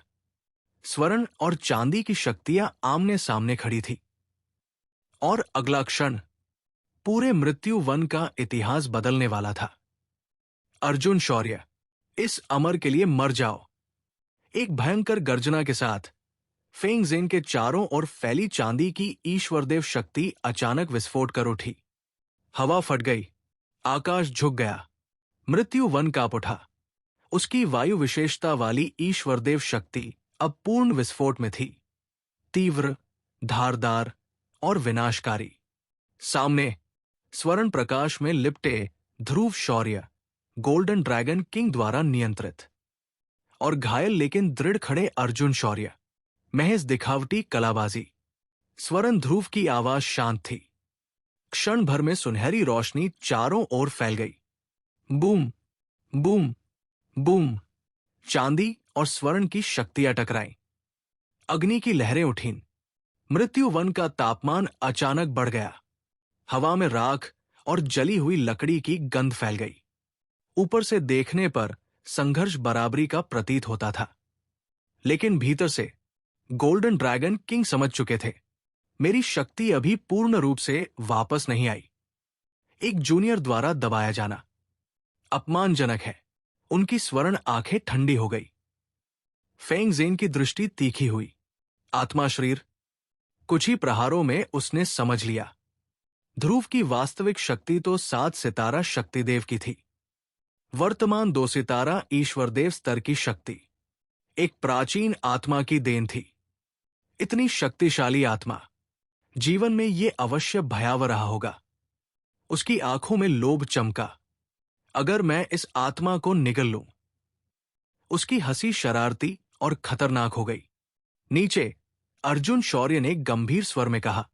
स्वर्ण और चांदी की शक्तियां आमने सामने खड़ी थी और अगला क्षण पूरे मृत्यु वन का इतिहास बदलने वाला था। अर्जुन शौर्य, इस अमर के लिए मर जाओ। एक भयंकर गर्जना के साथ फेंग ज़ेन के चारों ओर फैली चांदी की ईश्वरदेव शक्ति अचानक विस्फोट कर उठी। हवा फट गई, आकाश झुक गया, मृत्यु वन कांप उठा। उसकी वायु विशेषता वाली ईश्वरदेव शक्ति अब पूर्ण विस्फोट में थी, तीव्र, धारदार और विनाशकारी। सामने स्वर्ण प्रकाश में लिपटे ध्रुव शौर्य, गोल्डन ड्रैगन किंग द्वारा नियंत्रित, और घायल लेकिन दृढ़ खड़े अर्जुन शौर्य, महज दिखावटी कलाबाजी। स्वर्ण ध्रुव की आवाज शांत थी। क्षण भर में सुनहरी रोशनी चारों ओर फैल गई। Boom, boom, boom. चांदी और स्वर्ण की शक्तियां टकराईं। अग्नि की लहरें उठीं। मृत्यु वन का तापमान अचानक बढ़ गया। हवा में राख और जली हुई लकड़ी की गंध फैल गई। ऊपर से देखने पर संघर्ष बराबरी का प्रतीत होता था, लेकिन भीतर से गोल्डन ड्रैगन किंग समझ चुके थे, मेरी शक्ति अभी पूर्ण रूप से वापस नहीं आई। एक जूनियर द्वारा दबाया जाना अपमानजनक है। उनकी स्वर्ण आंखें ठंडी हो गई। फेंग ज़ेन की दृष्टि तीखी हुई। आत्मा शरीर। कुछ ही प्रहारों में उसने समझ लिया, ध्रुव की वास्तविक शक्ति तो 7 सितारा शक्तिदेव की थी। वर्तमान 2 सितारा ईश्वरदेव स्तर की शक्ति एक प्राचीन आत्मा की देन थी। इतनी शक्तिशाली आत्मा, जीवन में ये अवश्य भयावह रहा होगा। उसकी आंखों में लोभ चमका। अगर मैं इस आत्मा को निगल लूं। उसकी हंसी शरारती और खतरनाक हो गई। नीचे अर्जुन शौर्य ने गंभीर स्वर में कहा,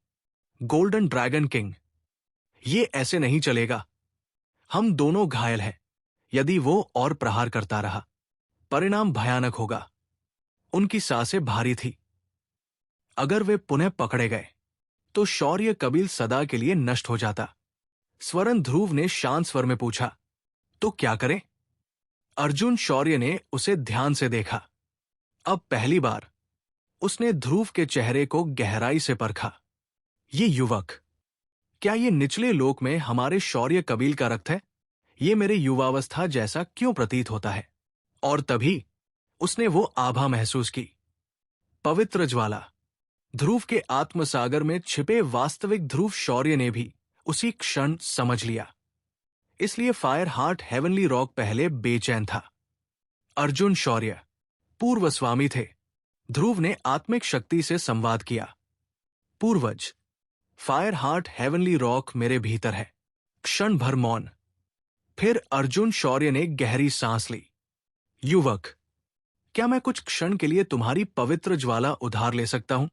गोल्डन ड्रैगन किंग, ये ऐसे नहीं चलेगा। हम दोनों घायल हैं। यदि वो और प्रहार करता रहा, परिणाम भयानक होगा। उनकी सांसें भारी थी। अगर वे पुनः पकड़े गए तो शौर्य कबील सदा के लिए नष्ट हो जाता। स्वर्ण ध्रुव ने शांत स्वर में पूछा, तो क्या करें? अर्जुन शौर्य ने उसे ध्यान से देखा। अब पहली बार उसने ध्रुव के चेहरे को गहराई से परखा। ये युवक, क्या ये निचले लोक में हमारे शौर्य कबील का रक्त है? ये मेरे युवावस्था जैसा क्यों प्रतीत होता है? और तभी उसने वो आभा महसूस की, पवित्र ज्वाला। ध्रुव के आत्मसागर में छिपे वास्तविक ध्रुव शौर्य ने भी उसी क्षण समझ लिया। इसलिए फायर हार्ट हेवनली रॉक पहले बेचैन था। अर्जुन शौर्य पूर्व स्वामी थे। ध्रुव ने आत्मिक शक्ति से संवाद किया। पूर्वज, फायर हार्ट हेवनली रॉक मेरे भीतर है। क्षण भर मौन। फिर अर्जुन शौर्य ने गहरी सांस ली। युवक, क्या मैं कुछ क्षण के लिए तुम्हारी पवित्र ज्वाला उधार ले सकता हूं?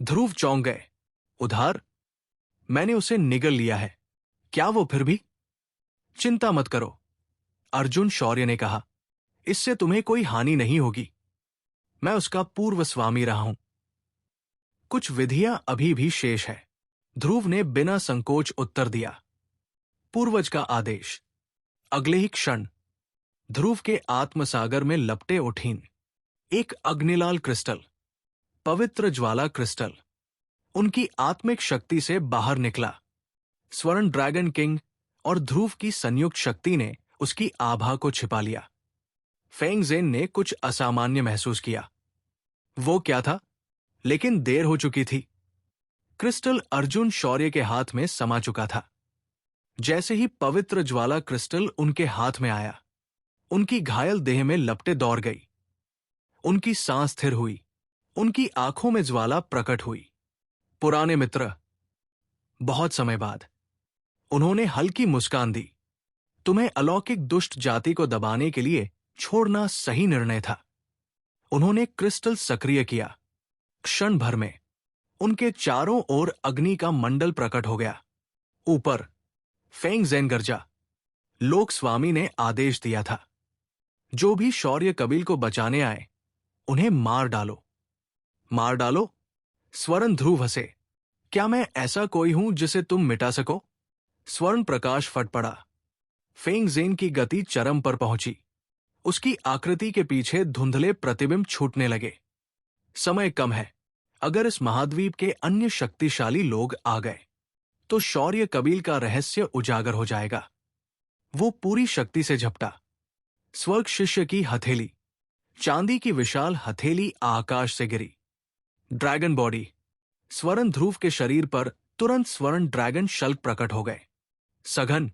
ध्रुव चौंक गए। उधार? मैंने उसे निगल लिया है। क्या वो फिर भी? चिंता मत करो, अर्जुन शौर्य ने कहा। इससे तुम्हें कोई हानि नहीं होगी। मैं उसका पूर्व स्वामी रहा हूं। कुछ विधियां अभी भी शेष है, ध्रुव ने बिना संकोच उत्तर दिया। पूर्वज का आदेश। अगले ही क्षण ध्रुव के आत्मसागर में लपटे उठीन एक अग्निलाल क्रिस्टल, पवित्र ज्वाला क्रिस्टल, उनकी आत्मिक शक्ति से बाहर निकला। स्वर्ण ड्रैगन किंग और ध्रुव की संयुक्त शक्ति ने उसकी आभा को छिपा लिया। फेंग ज़ेन ने कुछ असामान्य महसूस किया। वो क्या था? लेकिन देर हो चुकी थी। क्रिस्टल अर्जुन शौर्य के हाथ में समा चुका था। जैसे ही पवित्र ज्वाला क्रिस्टल उनके हाथ में आया, उनकी घायल देह में लपटें दौड़ गई। उनकी सांस स्थिर हुई। उनकी आंखों में ज्वाला प्रकट हुई। पुराने मित्र। बहुत समय बाद उन्होंने हल्की मुस्कान दी। तुम्हें अलौकिक दुष्ट जाति को दबाने के लिए छोड़ना सही निर्णय था। उन्होंने क्रिस्टल सक्रिय किया। क्षण भर में उनके चारों ओर अग्नि का मंडल प्रकट हो गया। ऊपर फेंग ज़ेन गरजा। लोक स्वामी ने आदेश दिया था, जो भी शौर्य कबील को बचाने आए, उन्हें मार डालो। मार डालो? स्वर्ण ध्रुव हंसे। क्या मैं ऐसा कोई हूं जिसे तुम मिटा सको? स्वर्ण प्रकाश फट पड़ा। फेंग ज़ेन की गति चरम पर पहुंची। उसकी आकृति के पीछे धुंधले प्रतिबिंब छूटने लगे। समय कम है। अगर इस महाद्वीप के अन्य शक्तिशाली लोग आ गए, तो शौर्य कबील का रहस्य उजागर हो जाएगा। वो पूरी शक्ति से झपटा। स्वर्ग शिष्य की हथेली, चांदी की विशाल हथेली आकाश से गिरी। Dragon body. स्वर्ण ध्रुव के शरीर पर तुरंत स्वर्ण ड्रैगन शल्क प्रकट हो गए। सघन,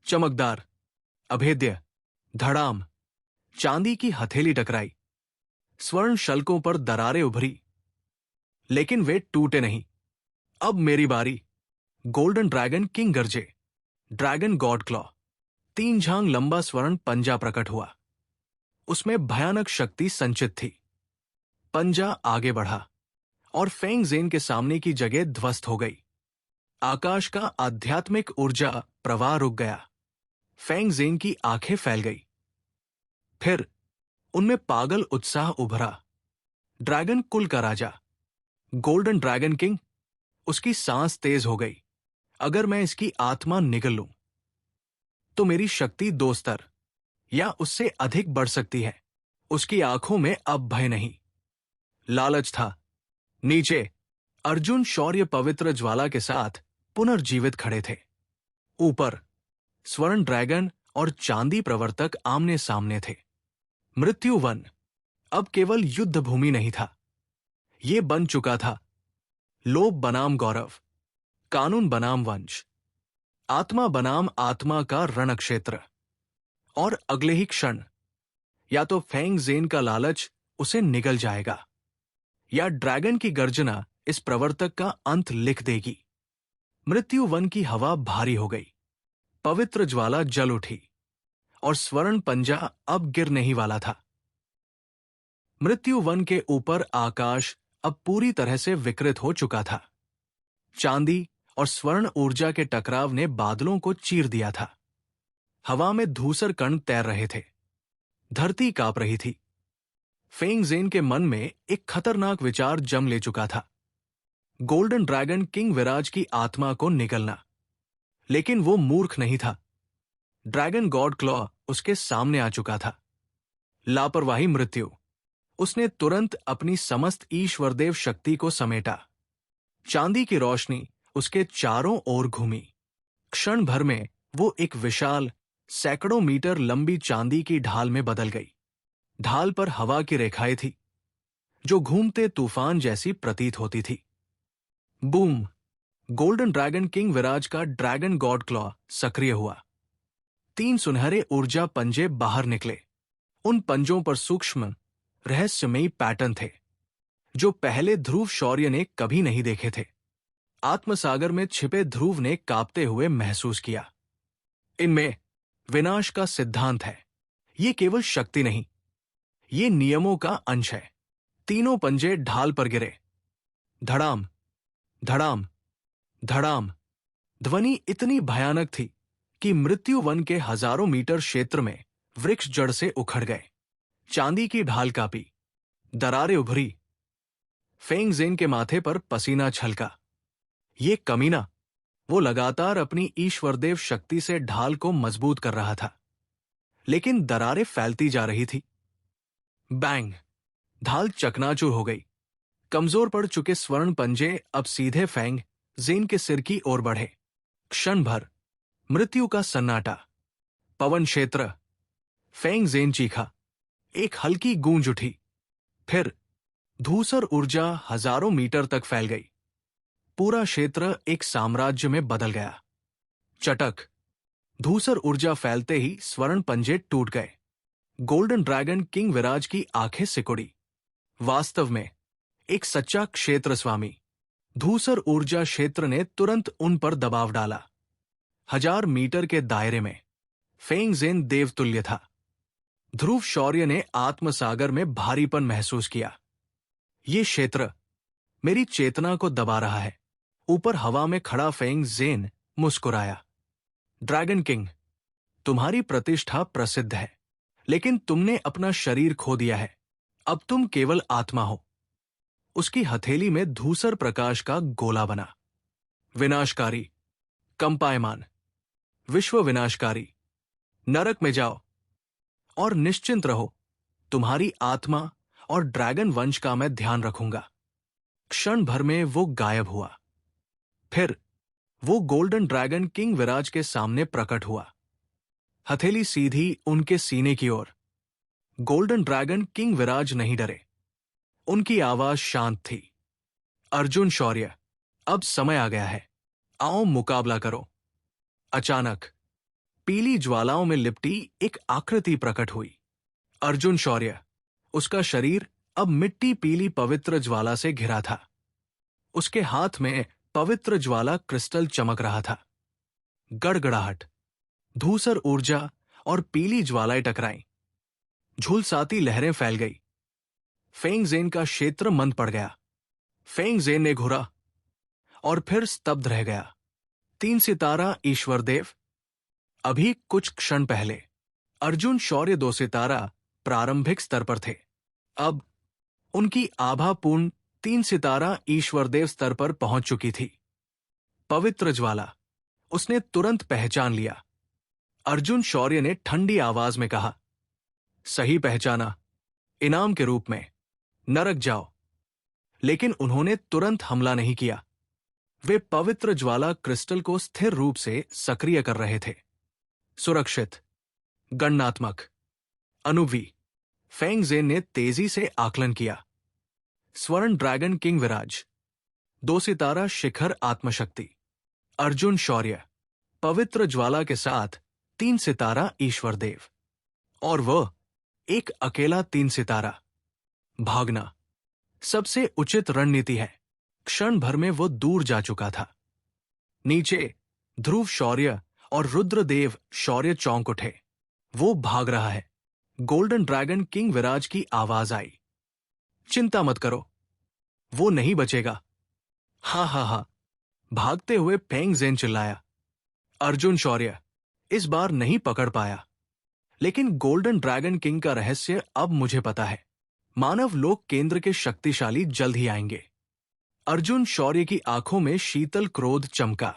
चमकदार, अभेद्य। धड़ाम। चांदी की हथेली टकराई। स्वर्ण शल्कों पर दरारें उभरी, लेकिन वे टूटे नहीं। अब मेरी बारी। गोल्डन ड्रैगन किंग गरजे। Dragon god claw. 3 झांग लंबा स्वर्ण पंजा प्रकट हुआ। उसमें भयानक शक्ति संचित थी। पंजा आगे बढ़ा और फेंग ज़ेन के सामने की जगह ध्वस्त हो गई। आकाश का आध्यात्मिक ऊर्जा प्रवाह रुक गया। फेंग ज़ेन की आंखें फैल गई। फिर उनमें पागल उत्साह उभरा। ड्रैगन कुल का राजा, गोल्डन ड्रैगन किंग। उसकी सांस तेज हो गई। अगर मैं इसकी आत्मा निगल लूं, तो मेरी शक्ति 2 स्तर या उससे अधिक बढ़ सकती है। उसकी आंखों में अब भय नहीं, लालच था। नीचे अर्जुन शौर्य पवित्र ज्वाला के साथ पुनर्जीवित खड़े थे। ऊपर स्वर्ण ड्रैगन और चांदी प्रवर्तक आमने सामने थे। मृत्यु वन अब केवल युद्ध भूमि नहीं था। ये बन चुका था लोभ बनाम गौरव, कानून बनाम वंश, आत्मा बनाम आत्मा का रणक्षेत्र। और अगले ही क्षण या तो फेंग ज़ेन का लालच उसे निगल जाएगा, या ड्रैगन की गर्जना इस प्रवर्तक का अंत लिख देगी। मृत्यु वन की हवा भारी हो गई। पवित्र ज्वाला जल उठी और स्वर्ण पंजा अब गिरने ही वाला था। मृत्यु वन के ऊपर आकाश अब पूरी तरह से विकृत हो चुका था। चांदी और स्वर्ण ऊर्जा के टकराव ने बादलों को चीर दिया था। हवा में धूसर कण तैर रहे थे। धरती कांप रही थी। फेंग ज़ेन के मन में एक खतरनाक विचार जम ले चुका था, गोल्डन ड्रैगन किंग विराज की आत्मा को निगलना। लेकिन वो मूर्ख नहीं था। ड्रैगन गॉड क्लॉ उसके सामने आ चुका था। लापरवाही मृत्यु। उसने तुरंत अपनी समस्त ईश्वरदेव शक्ति को समेटा। चांदी की रोशनी उसके चारों ओर घूमी। क्षण भर में वो एक विशाल सैकड़ों मीटर लंबी चांदी की ढाल में बदल गई। ढाल पर हवा की रेखाएं थी जो घूमते तूफान जैसी प्रतीत होती थी। बूम! गोल्डन ड्रैगन किंग विराज का ड्रैगन गॉड क्लॉ सक्रिय हुआ। 3 सुनहरे ऊर्जा पंजे बाहर निकले। उन पंजों पर सूक्ष्म रहस्यमयी पैटर्न थे जो पहले ध्रुव शौर्य ने कभी नहीं देखे थे। आत्मसागर में छिपे ध्रुव ने कांपते हुए महसूस किया, इनमें विनाश का सिद्धांत है। ये केवल शक्ति नहीं, ये नियमों का अंश है। तीनों पंजे ढाल पर गिरे। धड़ाम, धड़ाम, धड़ाम। ध्वनि इतनी भयानक थी कि मृत्यु वन के हजारों मीटर क्षेत्र में वृक्ष जड़ से उखड़ गए। चांदी की ढाल कांपी, दरारें उभरी। फेंग ज़ेन के माथे पर पसीना छलका। ये कमीना, वो लगातार अपनी ईश्वरदेव शक्ति से ढाल को मजबूत कर रहा था, लेकिन दरारें फैलती जा रही थी। बैंग! ढाल चकनाचूर हो गई। कमजोर पड़ चुके स्वर्ण पंजे अब सीधे फेंग ज़ेन के सिर की ओर बढ़े। क्षण भर मृत्यु का सन्नाटा। पवन क्षेत्र! फेंग ज़ेन चीखा। एक हल्की गूंज उठी। फिर धूसर ऊर्जा हजारों मीटर तक फैल गई। पूरा क्षेत्र एक साम्राज्य में बदल गया। चटक! धूसर ऊर्जा फैलते ही स्वर्ण पंजे टूट गए। गोल्डन ड्रैगन किंग विराज की आंखें सिकुड़ी। वास्तव में एक सच्चा क्षेत्र स्वामी। धूसर ऊर्जा क्षेत्र ने तुरंत उन पर दबाव डाला। 1000 मीटर के दायरे में फेंग ज़ेन देवतुल्य था। ध्रुव शौर्य ने आत्मसागर में भारीपन महसूस किया। ये क्षेत्र मेरी चेतना को दबा रहा है। ऊपर हवा में खड़ा फेंग ज़ेन मुस्कुराया। ड्रैगन किंग, तुम्हारी प्रतिष्ठा प्रसिद्ध है, लेकिन तुमने अपना शरीर खो दिया है। अब तुम केवल आत्मा हो। उसकी हथेली में धूसर प्रकाश का गोला बना। विनाशकारी, कंपायमान, विश्व विनाशकारी। नरक में जाओ और निश्चिंत रहो, तुम्हारी आत्मा और ड्रैगन वंश का मैं ध्यान रखूंगा। क्षण भर में वो गायब हुआ। फिर वो गोल्डन ड्रैगन किंग विराज के सामने प्रकट हुआ, हथेली सीधी उनके सीने की ओर। गोल्डन ड्रैगन किंग विराज नहीं डरे। उनकी आवाज शांत थी। अर्जुन शौर्य, अब समय आ गया है, आओ मुकाबला करो। अचानक पीली ज्वालाओं में लिपटी एक आकृति प्रकट हुई। अर्जुन शौर्य, उसका शरीर अब मिट्टी पीली पवित्र ज्वाला से घिरा था। उसके हाथ में पवित्र ज्वाला क्रिस्टल चमक रहा था। गड़गड़ाहट, धूसर ऊर्जा और पीली ज्वालाएं टकराईं। झुलसाती लहरें फैल गई। फेंग ज़ेन का क्षेत्र मंद पड़ गया। फेंग ज़ेन ने घुरा और फिर स्तब्ध रह गया। 3 सितारा ईश्वरदेव। अभी कुछ क्षण पहले अर्जुन शौर्य 2 सितारा प्रारंभिक स्तर पर थे। अब उनकी आभापूर्ण 3 सितारा ईश्वरदेव स्तर पर पहुंच चुकी थी। पवित्र ज्वाला, उसने तुरंत पहचान लिया। अर्जुन शौर्य ने ठंडी आवाज में कहा, सही पहचाना, इनाम के रूप में नरक जाओ। लेकिन उन्होंने तुरंत हमला नहीं किया। वे पवित्र ज्वाला क्रिस्टल को स्थिर रूप से सक्रिय कर रहे थे। सुरक्षित, गणनात्मक, अनुवी। फेंग ज़ेन ने तेजी से आकलन किया। स्वर्ण ड्रैगन किंग विराज, 2 सितारा शिखर आत्मशक्ति। अर्जुन शौर्य, पवित्र ज्वाला के साथ 3 सितारा ईश्वरदेव। और वह एक अकेला 3 सितारा। भागना सबसे उचित रणनीति है। क्षण भर में वो दूर जा चुका था। नीचे ध्रुव शौर्य और रुद्रदेव शौर्य चौंक उठे। वो भाग रहा है। गोल्डन ड्रैगन किंग विराज की आवाज आई, चिंता मत करो, वो नहीं बचेगा। हा हा हा, भागते हुए फेंग ज़ेन चिल्लाया। अर्जुन शौर्य इस बार नहीं पकड़ पाया, लेकिन गोल्डन ड्रैगन किंग का रहस्य अब मुझे पता है। मानव लोक केंद्र के शक्तिशाली जल्द ही आएंगे। अर्जुन शौर्य की आंखों में शीतल क्रोध चमका।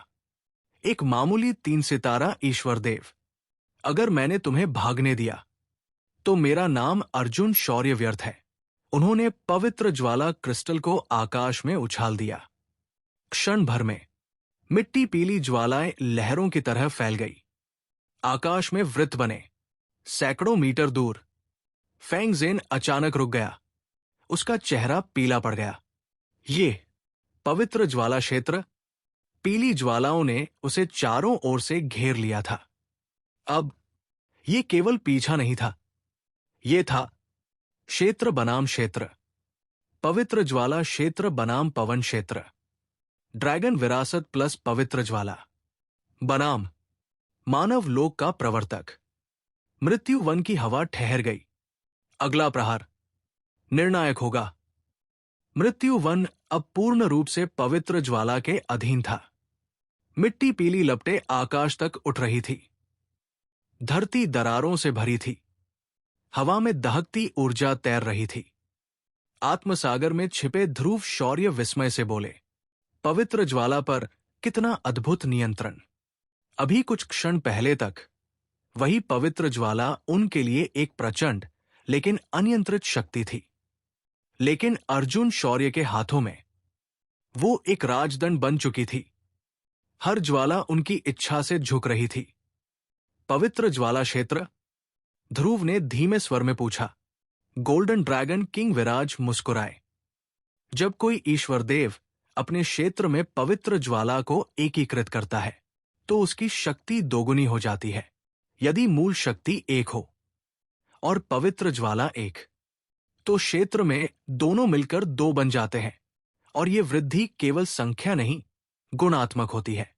एक मामूली 3 सितारा ईश्वरदेव, अगर मैंने तुम्हें भागने दिया तो मेरा नाम अर्जुन शौर्य व्यर्थ है। उन्होंने पवित्र ज्वाला क्रिस्टल को आकाश में उछाल दिया। क्षण भर में मिट्टी पीली ज्वालाएं लहरों की तरह फैल गई। आकाश में वृत्त बने। सैकड़ों मीटर दूर फेंग ज़ेन अचानक रुक गया। उसका चेहरा पीला पड़ गया। ये पवित्र ज्वाला क्षेत्र, पीली ज्वालाओं ने उसे चारों ओर से घेर लिया था। अब ये केवल पीछा नहीं था, ये था क्षेत्र बनाम क्षेत्र, पवित्र ज्वाला क्षेत्र बनाम पवन क्षेत्र, ड्रैगन विरासत प्लस पवित्र ज्वाला बनाम मानव लोक का प्रवर्तक। मृत्यु वन की हवा ठहर गई। अगला प्रहार निर्णायक होगा। मृत्यु वन अब पूर्ण रूप से पवित्र ज्वाला के अधीन था। मिट्टी पीली लपटें आकाश तक उठ रही थी। धरती दरारों से भरी थी। हवा में दहकती ऊर्जा तैर रही थी। आत्मसागर में छिपे ध्रुव शौर्य विस्मय से बोले, पवित्र ज्वाला पर कितना अद्भुत नियंत्रण। अभी कुछ क्षण पहले तक वही पवित्र ज्वाला उनके लिए एक प्रचंड लेकिन अनियंत्रित शक्ति थी। लेकिन अर्जुन शौर्य के हाथों में वो एक राजदंड बन चुकी थी। हर ज्वाला उनकी इच्छा से झुक रही थी। पवित्र ज्वाला क्षेत्र? ध्रुव ने धीमे स्वर में पूछा। गोल्डन ड्रैगन किंग विराज मुस्कुराए। जब कोई ईश्वर देव अपने क्षेत्र में पवित्र ज्वाला को एकीकृत करता है तो उसकी शक्ति दोगुनी हो जाती है। यदि मूल शक्ति एक हो और पवित्र ज्वाला एक, तो क्षेत्र में दोनों मिलकर दो बन जाते हैं और ये वृद्धि केवल संख्या नहीं, गुणात्मक होती है।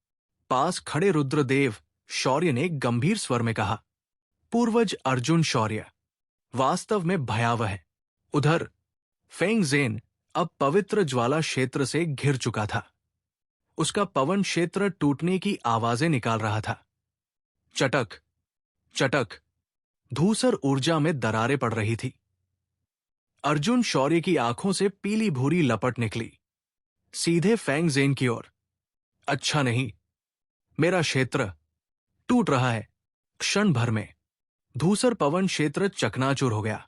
पास खड़े रुद्रदेव शौर्य ने गंभीर स्वर में कहा, पूर्वज अर्जुन शौर्य वास्तव में भयावह है। उधर फेंग ज़ेन अब पवित्र ज्वाला क्षेत्र से घिर चुका था। उसका पवन क्षेत्र टूटने की आवाजें निकाल रहा था। चटक चटक धूसर ऊर्जा में दरारें पड़ रही थी। अर्जुन शौर्य की आंखों से पीली भूरी लपट निकली, सीधे फेंग ज़ेन की ओर। अच्छा नहीं, मेरा क्षेत्र टूट रहा है। क्षण भर में धूसर पवन क्षेत्र चकनाचूर हो गया।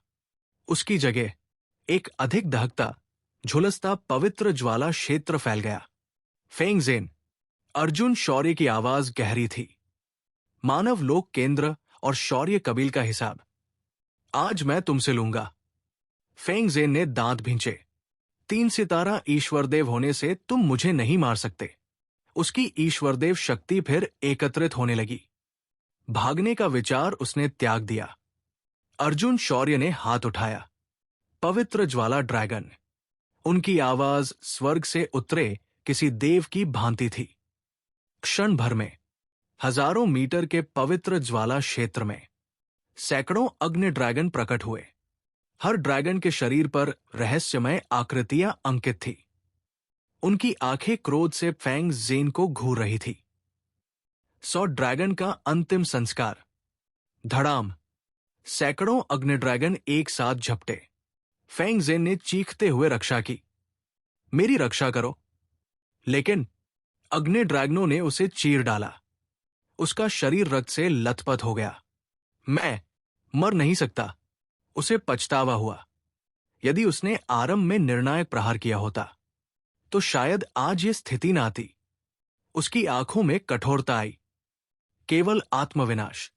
उसकी जगह एक अधिक दहकता झुलसता पवित्र ज्वाला क्षेत्र फैल गया। फेंग ज़ेन, अर्जुन शौर्य की आवाज गहरी थी। मानव लोक केंद्र और शौर्य कबील का हिसाब आज मैं तुमसे लूंगा। फेंग ज़ेन ने दांत भींचे। 3 सितारा ईश्वरदेव होने से तुम मुझे नहीं मार सकते। उसकी ईश्वरदेव शक्ति फिर एकत्रित होने लगी। भागने का विचार उसने त्याग दिया। अर्जुन शौर्य ने हाथ उठाया। पवित्र ज्वाला ड्रैगन। उनकी आवाज स्वर्ग से उतरे किसी देव की भांति थी। क्षण भर में हजारों मीटर के पवित्र ज्वाला क्षेत्र में सैकड़ों अग्नि ड्रैगन प्रकट हुए। हर ड्रैगन के शरीर पर रहस्यमय आकृतियां अंकित थी। उनकी आंखें क्रोध से फेंग ज़ेन को घूर रही थी। 100 ड्रैगन का अंतिम संस्कार। धड़ाम, सैकड़ों अग्नि ड्रैगन एक साथ झपटे। फेंग ज़ेन ने चीखते हुए रक्षा की, मेरी रक्षा करो। लेकिन अग्नि ड्रैगनों ने उसे चीर डाला। उसका शरीर रक्त से लथपथ हो गया। मैं मर नहीं सकता, उसे पछतावा हुआ। यदि उसने आरंभ में निर्णायक प्रहार किया होता तो शायद आज ये स्थिति न आती। उसकी आंखों में कठोरता आई। केवल आत्मविनाश।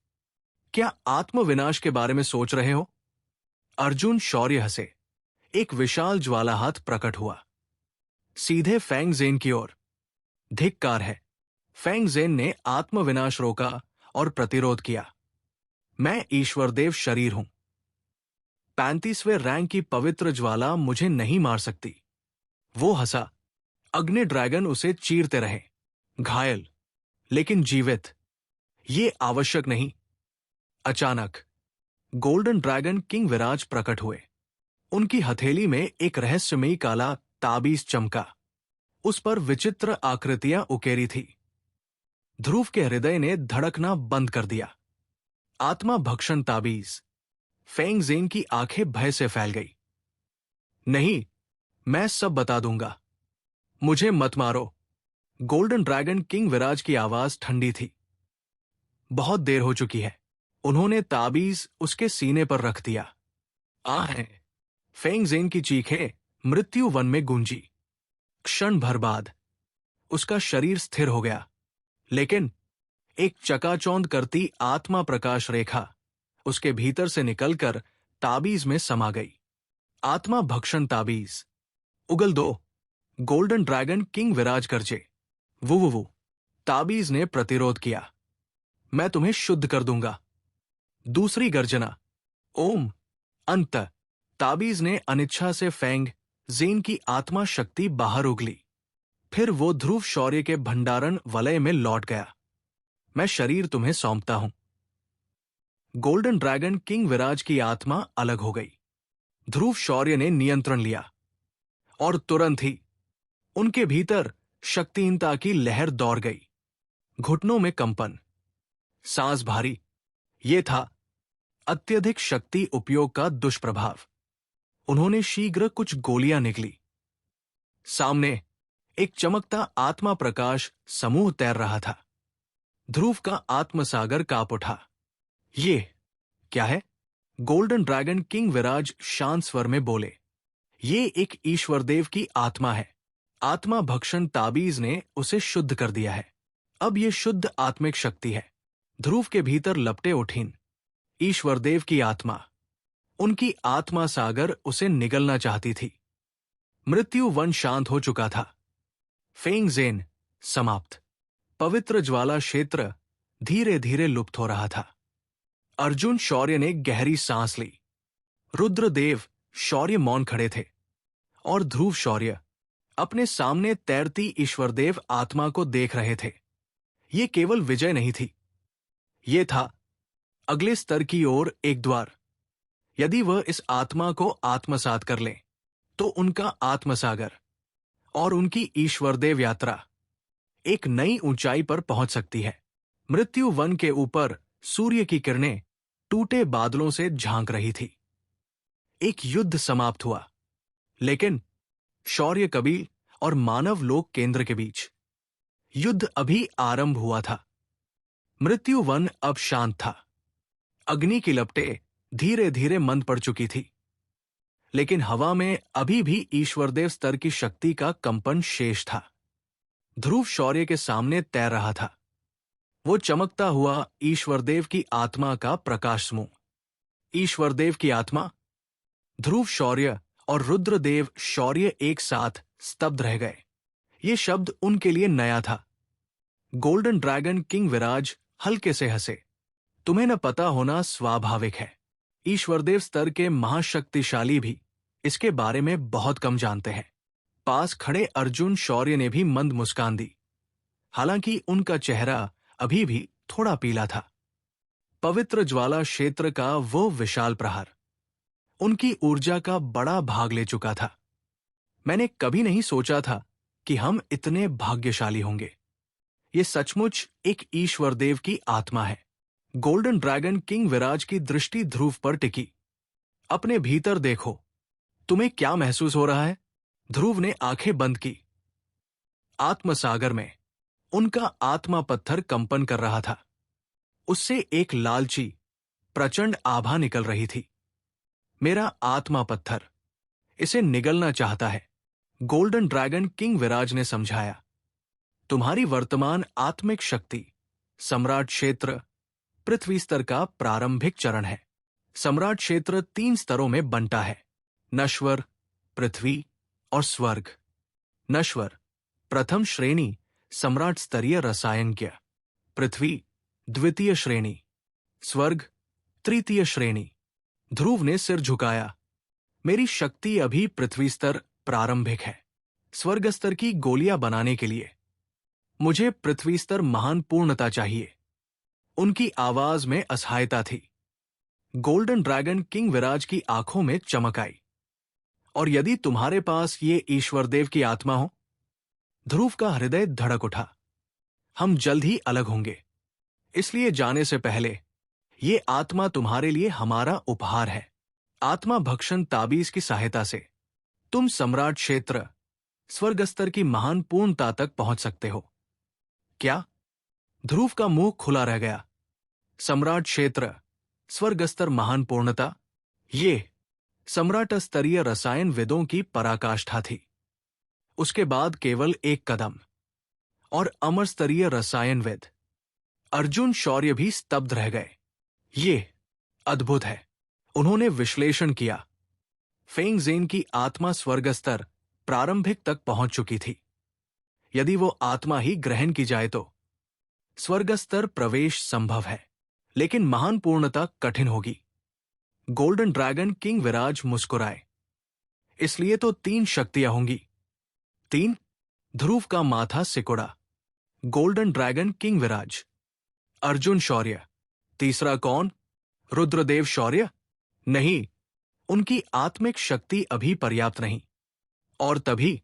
क्या आत्मविनाश के बारे में सोच रहे हो? अर्जुन शौर्य हंसे। एक विशाल ज्वाला हाथ प्रकट हुआ, सीधे फेंग ज़ेन की ओर। धिक्कार है। फेंग ज़ेन ने आत्मविनाश रोका और प्रतिरोध किया। मैं ईश्वरदेव शरीर हूं। 35वें रैंक की पवित्र ज्वाला मुझे नहीं मार सकती। वो हंसा। अग्नि ड्रैगन उसे चीरते रहे, घायल लेकिन जीवित। ये आवश्यक नहीं। अचानक गोल्डन ड्रैगन किंग विराज प्रकट हुए। उनकी हथेली में एक रहस्यमयी काला ताबीज चमका। उस पर विचित्र आकृतियां उकेरी थी। ध्रुव के हृदय ने धड़कना बंद कर दिया। आत्मा भक्षण ताबीज। फेंग ज़ेन की आंखें भय से फैल गई। नहीं, मैं सब बता दूंगा। मुझे मत मारो। गोल्डन ड्रैगन किंग विराज की आवाज ठंडी थी। बहुत देर हो चुकी है। उन्होंने ताबीज उसके सीने पर रख दिया। है। फेंग ज़ेन की चीखें मृत्यु वन में गूंजी। क्षण भर बाद उसका शरीर स्थिर हो गया, लेकिन एक चकाचौंध करती आत्मा प्रकाश रेखा उसके भीतर से निकलकर ताबीज में समा गई। आत्मा भक्षण ताबीज। उगल दो। गोल्डन ड्रैगन किंग विराज करजे। वो ताबीज ने प्रतिरोध किया। मैं तुम्हें शुद्ध कर दूंगा। दूसरी गर्जना। ओम। अंत। ताबीज ने अनिच्छा से फेंग जेन की आत्मा शक्ति बाहर उगली। फिर वो ध्रुव शौर्य के भंडारण वलय में लौट गया। मैं शरीर तुम्हें सौंपता हूं। गोल्डन ड्रैगन किंग विराज की आत्मा अलग हो गई। ध्रुव शौर्य ने नियंत्रण लिया और तुरंत ही उनके भीतर शक्तिहीनता की लहर दौड़ गई। घुटनों में कंपन, सांस भारी। ये था अत्यधिक शक्ति उपयोग का दुष्प्रभाव। उन्होंने शीघ्र कुछ गोलियां निकली। सामने एक चमकता आत्मा प्रकाश समूह तैर रहा था। ध्रुव का आत्मसागर कांप उठा। ये क्या है? गोल्डन ड्रैगन किंग विराज शांत स्वर में बोले। ये एक ईश्वरदेव की आत्मा है। आत्मा भक्षण ताबीज ने उसे शुद्ध कर दिया है। अब ये शुद्ध आत्मिक शक्ति है। ध्रुव के भीतर लपटे उठीन ईश्वरदेव की आत्मा। उनकी आत्मा सागर उसे निगलना चाहती थी। मृत्यु वन शांत हो चुका था। फेंग जेन समाप्त। पवित्र ज्वाला क्षेत्र धीरे धीरे लुप्त हो रहा था। अर्जुन शौर्य ने गहरी सांस ली। रुद्रदेव शौर्य मौन खड़े थे और ध्रुव शौर्य अपने सामने तैरती ईश्वरदेव आत्मा को देख रहे थे। ये केवल विजय नहीं थी, ये था अगले स्तर की ओर एक द्वार। यदि वह इस आत्मा को आत्मसात कर ले तो उनका आत्मसागर और उनकी ईश्वरदेव यात्रा एक नई ऊंचाई पर पहुंच सकती है। मृत्यु वन के ऊपर सूर्य की किरणें टूटे बादलों से झांक रही थी। एक युद्ध समाप्त हुआ, लेकिन शौर्य कबील और मानव लोक केंद्र के बीच युद्ध अभी आरंभ हुआ था। मृत्यु वन अब शांत था। अग्नि की लपटें धीरे धीरे मंद पड़ चुकी थी, लेकिन हवा में अभी भी ईश्वरदेव स्तर की शक्ति का कंपन शेष था। ध्रुव शौर्य के सामने तैर रहा था। वो चमकता हुआ ईश्वरदेव की आत्मा का प्रकाश समूह। ईश्वरदेव की आत्मा। ध्रुव शौर्य और रुद्रदेव शौर्य एक साथ स्तब्ध रह गए। ये शब्द उनके लिए नया था। गोल्डन ड्रैगन किंग विराज हल्के से हंसे। तुम्हें न पता होना स्वाभाविक है। ईश्वरदेव स्तर के महाशक्तिशाली भी इसके बारे में बहुत कम जानते हैं। पास खड़े अर्जुन शौर्य ने भी मंद मुस्कान दी, हालांकि उनका चेहरा अभी भी थोड़ा पीला था। पवित्र ज्वाला क्षेत्र का वो विशाल प्रहार उनकी ऊर्जा का बड़ा भाग ले चुका था। मैंने कभी नहीं सोचा था कि हम इतने भाग्यशाली होंगे। ये सचमुच एक ईश्वरदेव की आत्मा है। गोल्डन ड्रैगन किंग विराज की दृष्टि ध्रुव पर टिकी। अपने भीतर देखो, तुम्हें क्या महसूस हो रहा है? ध्रुव ने आंखें बंद की। आत्मसागर में उनका आत्मा पत्थर कंपन कर रहा था। उससे एक लालची प्रचंड आभा निकल रही थी। मेरा आत्मा पत्थर इसे निगलना चाहता है, गोल्डन ड्रैगन किंग विराज ने समझाया। तुम्हारी वर्तमान आत्मिक शक्ति सम्राट क्षेत्र पृथ्वी स्तर का प्रारंभिक चरण है। सम्राट क्षेत्र 3 स्तरों में बंटा है: नश्वर, पृथ्वी और स्वर्ग। नश्वर प्रथम श्रेणी सम्राट स्तरीय रसायनज्ञ, पृथ्वी द्वितीय श्रेणी, स्वर्ग तृतीय श्रेणी। ध्रुव ने सिर झुकाया। मेरी शक्ति अभी पृथ्वी स्तर प्रारंभिक है। स्वर्ग स्तर की गोलियां बनाने के लिए मुझे पृथ्वी स्तर महान पूर्णता चाहिए। उनकी आवाज में असहायता थी। गोल्डन ड्रैगन किंग विराज की आंखों में चमक आई। और यदि तुम्हारे पास ये ईश्वरदेव की आत्मा हो? ध्रुव का हृदय धड़क उठा। हम जल्द ही अलग होंगे, इसलिए जाने से पहले ये आत्मा तुम्हारे लिए हमारा उपहार है। आत्मा भक्षण ताबीज की सहायता से तुम सम्राट क्षेत्र स्वर्ग स्तर की महान पूर्णता तक पहुंच सकते हो। क्या? ध्रुव का मुंह खुला रह गया। सम्राट क्षेत्र स्वर्ग स्तर महान पूर्णता, ये सम्राट स्तरीय रसायन विदों की पराकाष्ठा थी। उसके बाद केवल एक कदम और अमर स्तरीय रसायनविद अर्जुन शौर्य भी स्तब्ध रह गए। ये अद्भुत है, उन्होंने विश्लेषण किया। फेंग ज़ेन की आत्मा स्वर्ग स्तर प्रारंभिक तक पहुंच चुकी थी। यदि वो आत्मा ही ग्रहण की जाए तो स्वर्ग स्तर प्रवेश संभव है, लेकिन महान पूर्णता कठिन होगी। गोल्डन ड्रैगन किंग विराज मुस्कुराए। इसलिए तो 3 शक्तियां होंगी। 3। ध्रुव का माथा सिकुड़ा। गोल्डन ड्रैगन किंग विराज। अर्जुन शौर्य। तीसरा कौन? रुद्रदेव शौर्य? नहीं, उनकी आत्मिक शक्ति अभी पर्याप्त नहीं। और तभी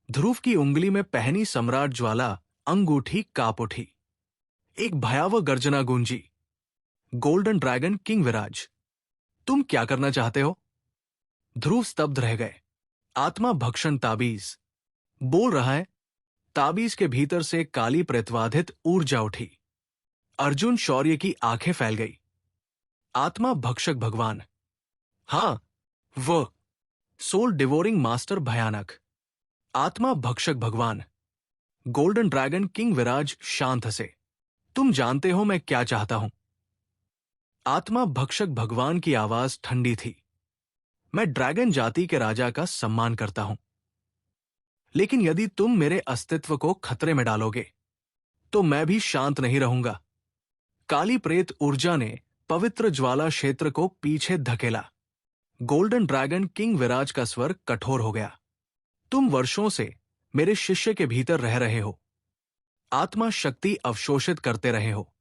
ध्रुव की उंगली में पहनी सम्राट ज्वाला अंगूठी कांप उठी। एक भयावह गर्जना गूंजी। गोल्डन ड्रैगन किंग विराज, तुम क्या करना चाहते हो? ध्रुव स्तब्ध रह गए। आत्मा भक्षण ताबीज बोल रहा है। ताबीज के भीतर से काली प्रतिवाधित ऊर्जा उठी। अर्जुन शौर्य की आंखें फैल गई। आत्मा भक्षक भगवान। हां, वह सोल डिवोरिंग मास्टर भयानक। आत्मा भक्षक भगवान। गोल्डन ड्रैगन किंग विराज शांत हंसे। तुम जानते हो मैं क्या चाहता हूं? आत्मा भक्षक भगवान की आवाज ठंडी थी। मैं ड्रैगन जाति के राजा का सम्मान करता हूं, लेकिन यदि तुम मेरे अस्तित्व को खतरे में डालोगे तो मैं भी शांत नहीं रहूंगा। काली प्रेत ऊर्जा ने पवित्र ज्वाला क्षेत्र को पीछे धकेला। गोल्डन ड्रैगन किंग विराज का स्वर कठोर हो गया। तुम वर्षों से मेरे शिष्य के भीतर रह रहे हो, आत्मा शक्ति अवशोषित करते रहे हो।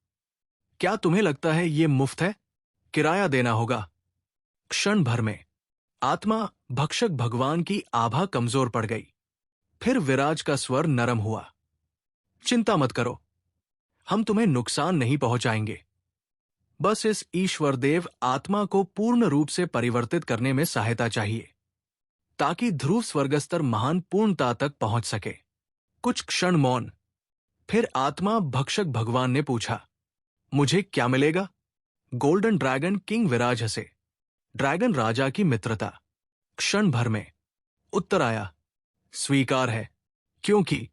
क्या तुम्हें लगता है ये मुफ्त है? किराया देना होगा। क्षण भर में आत्मा भक्षक भगवान की आभा कमजोर पड़ गई। फिर विराज का स्वर नरम हुआ। चिंता मत करो, हम तुम्हें नुकसान नहीं पहुंचाएंगे। बस इस ईश्वरदेव आत्मा को पूर्ण रूप से परिवर्तित करने में सहायता चाहिए, ताकि ध्रुव स्वर्गस्तर महान पूर्णता तक पहुंच सके। कुछ क्षण मौन। फिर आत्मा भक्षक भगवान ने पूछा, मुझे क्या मिलेगा? गोल्डन ड्रैगन किंग विराज हंसे। ड्रैगन राजा की मित्रता। क्षण भर में उत्तर आया, स्वीकार है, क्योंकि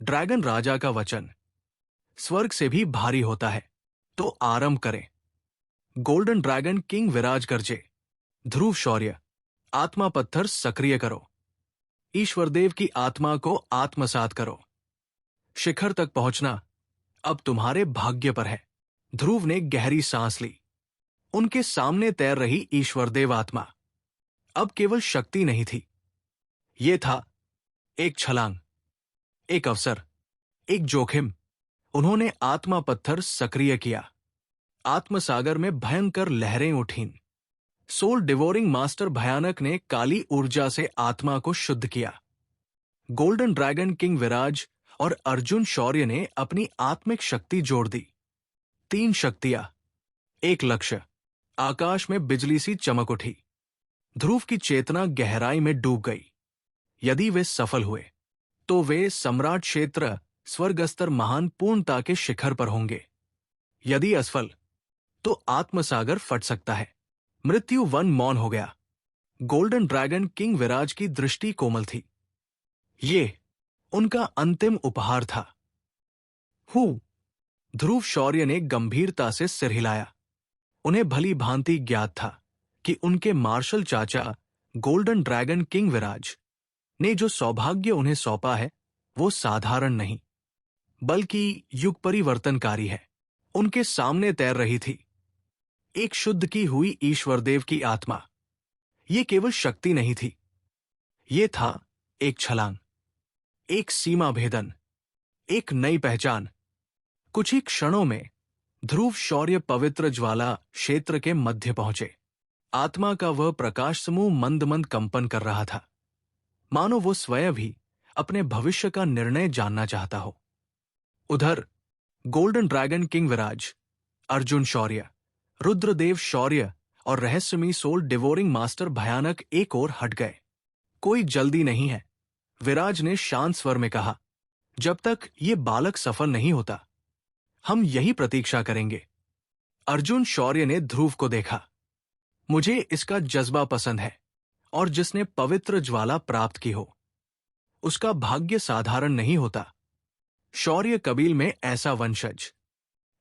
ड्रैगन राजा का वचन स्वर्ग से भी भारी होता है। तो आरंभ करें। गोल्डन ड्रैगन किंग विराज गरजे। ध्रुव शौर्य, आत्मा पत्थर सक्रिय करो। ईश्वरदेव की आत्मा को आत्मसात करो। शिखर तक पहुंचना अब तुम्हारे भाग्य पर है। ध्रुव ने गहरी सांस ली। उनके सामने तैर रही ईश्वरदेव आत्मा अब केवल शक्ति नहीं थी, ये था एक छलांग, एक अवसर, एक जोखिम। उन्होंने आत्मा पत्थर सक्रिय किया। आत्मसागर में भयंकर लहरें उठीं। सोल डिवोरिंग मास्टर भयानक ने काली ऊर्जा से आत्मा को शुद्ध किया। गोल्डन ड्रैगन किंग विराज और अर्जुन शौर्य ने अपनी आत्मिक शक्ति जोड़ दी। 3 शक्तियां, एक लक्ष्य। आकाश में बिजली सी चमक उठी। ध्रुव की चेतना गहराई में डूब गई। यदि वे सफल हुए तो वे सम्राट क्षेत्र स्वर्गस्तर महान पूर्णता के शिखर पर होंगे। यदि असफल तो आत्मसागर फट सकता है। मृत्यु वन मौन हो गया। गोल्डन ड्रैगन किंग विराज की दृष्टि कोमल थी। ये उनका अंतिम उपहार था। ध्रुव शौर्य ने गंभीरता से सिर हिलाया। उन्हें भली भांति ज्ञात था कि उनके मार्शल चाचा गोल्डन ड्रैगन किंग विराज ने जो सौभाग्य उन्हें सौंपा है वो साधारण नहीं, बल्कि युग परिवर्तनकारी है। उनके सामने तैर रही थी एक शुद्ध की हुई ईश्वरदेव की आत्मा। ये केवल शक्ति नहीं थी, ये था एक छलांग, एक सीमा भेदन, एक नई पहचान। कुछ ही क्षणों में ध्रुव शौर्य पवित्र ज्वाला क्षेत्र के मध्य पहुंचे। आत्मा का वह प्रकाश समूह मंद मंद कंपन कर रहा था, मानो वो स्वयं भी अपने भविष्य का निर्णय जानना चाहता हो। उधर गोल्डन ड्रैगन किंग विराज, अर्जुन शौर्य, रुद्रदेव शौर्य और रहस्यमयी सोल डिवोरिंग मास्टर भयानक एक ओर हट गए। कोई जल्दी नहीं है, विराज ने शांत स्वर में कहा। जब तक ये बालक सफल नहीं होता हम यही प्रतीक्षा करेंगे। अर्जुन शौर्य ने ध्रुव को देखा। मुझे इसका जज्बा पसंद है, और जिसने पवित्र ज्वाला प्राप्त की हो उसका भाग्य साधारण नहीं होता। शौर्य कबील में ऐसा वंशज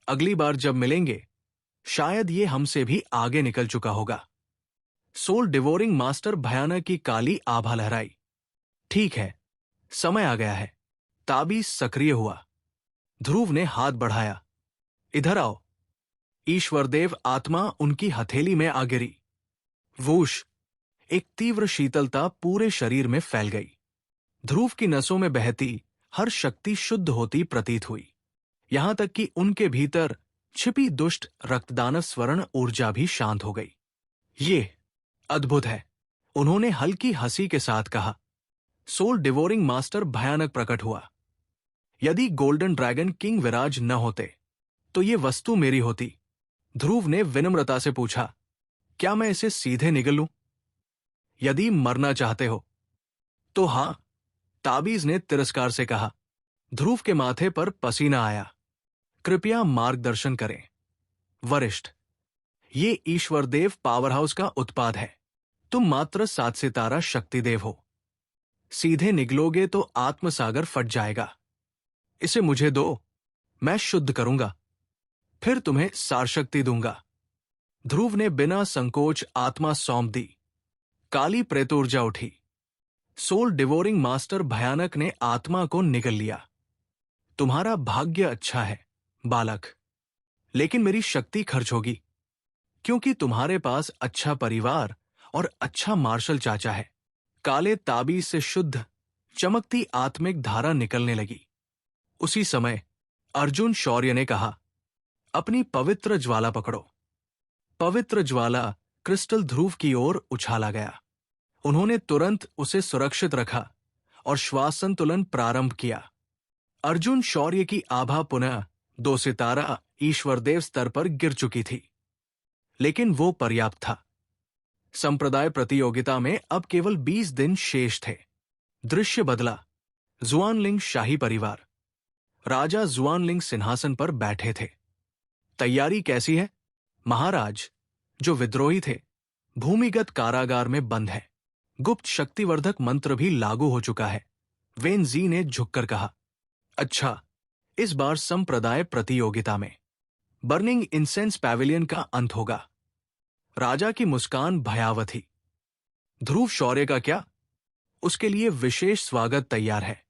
अगली बार जब मिलेंगे शायद ये हमसे भी आगे निकल चुका होगा। सोल डिवोरिंग मास्टर भयानक की काली आभा लहराई। ठीक है, समय आ गया है। ताबीज सक्रिय हुआ। ध्रुव ने हाथ बढ़ाया। इधर आओ। ईश्वरदेव आत्मा उनकी हथेली में आ गिरी। वूश! एक तीव्र शीतलता पूरे शरीर में फैल गई। ध्रुव की नसों में बहती हर शक्ति शुद्ध होती प्रतीत हुई, यहां तक कि उनके भीतर छिपी दुष्ट रक्तदानव स्वर्ण ऊर्जा भी शांत हो गई। ये अद्भुत है, उन्होंने हल्की हंसी के साथ कहा। सोल डिवोरिंग मास्टर भयानक प्रकट हुआ। यदि गोल्डन ड्रैगन किंग विराज न होते तो ये वस्तु मेरी होती। ध्रुव ने विनम्रता से पूछा, क्या मैं इसे सीधे निगल लूं? यदि मरना चाहते हो तो हां, ताबीज ने तिरस्कार से कहा। ध्रुव के माथे पर पसीना आया। कृपया मार्गदर्शन करें वरिष्ठ। ये ईश्वरदेव पावरहाउस का उत्पाद है। तुम मात्र 7 सितारा शक्तिदेव हो। सीधे निगलोगे तो आत्मसागर फट जाएगा। इसे मुझे दो, मैं शुद्ध करूंगा, फिर तुम्हें सारशक्ति दूंगा। ध्रुव ने बिना संकोच आत्मा सौंप दी। काली प्रेतोर्जा उठी। सोल डिवोरिंग मास्टर भयानक ने आत्मा को निगल लिया। तुम्हारा भाग्य अच्छा है बालक, लेकिन मेरी शक्ति खर्च होगी, क्योंकि तुम्हारे पास अच्छा परिवार और अच्छा मार्शल चाचा है। काले ताबीज से शुद्ध चमकती आत्मिक धारा निकलने लगी। उसी समय अर्जुन शौर्य ने कहा, अपनी पवित्र ज्वाला पकड़ो। पवित्र ज्वाला क्रिस्टल ध्रुव की ओर उछाला गया। उन्होंने तुरंत उसे सुरक्षित रखा और श्वास संतुलन प्रारंभ किया। अर्जुन शौर्य की आभा पुनः 2 सितारा ईश्वरदेव स्तर पर गिर चुकी थी, लेकिन वो पर्याप्त था। संप्रदाय प्रतियोगिता में अब केवल 20 दिन शेष थे। दृश्य बदला। जुआनलिंग शाही परिवार। राजा जुआनलिंग सिंहासन पर बैठे थे। तैयारी कैसी है महाराज? जो विद्रोही थे भूमिगत कारागार में बंद है। गुप्त शक्तिवर्धक मंत्र भी लागू हो चुका है। वेन जी ने झुककर कहा। अच्छा, इस बार संप्रदाय प्रतियोगिता में बर्निंग इंसेंस पैविलियन का अंत होगा। राजा की मुस्कान भयावह थी। ध्रुव शौर्य का क्या? उसके लिए विशेष स्वागत तैयार है।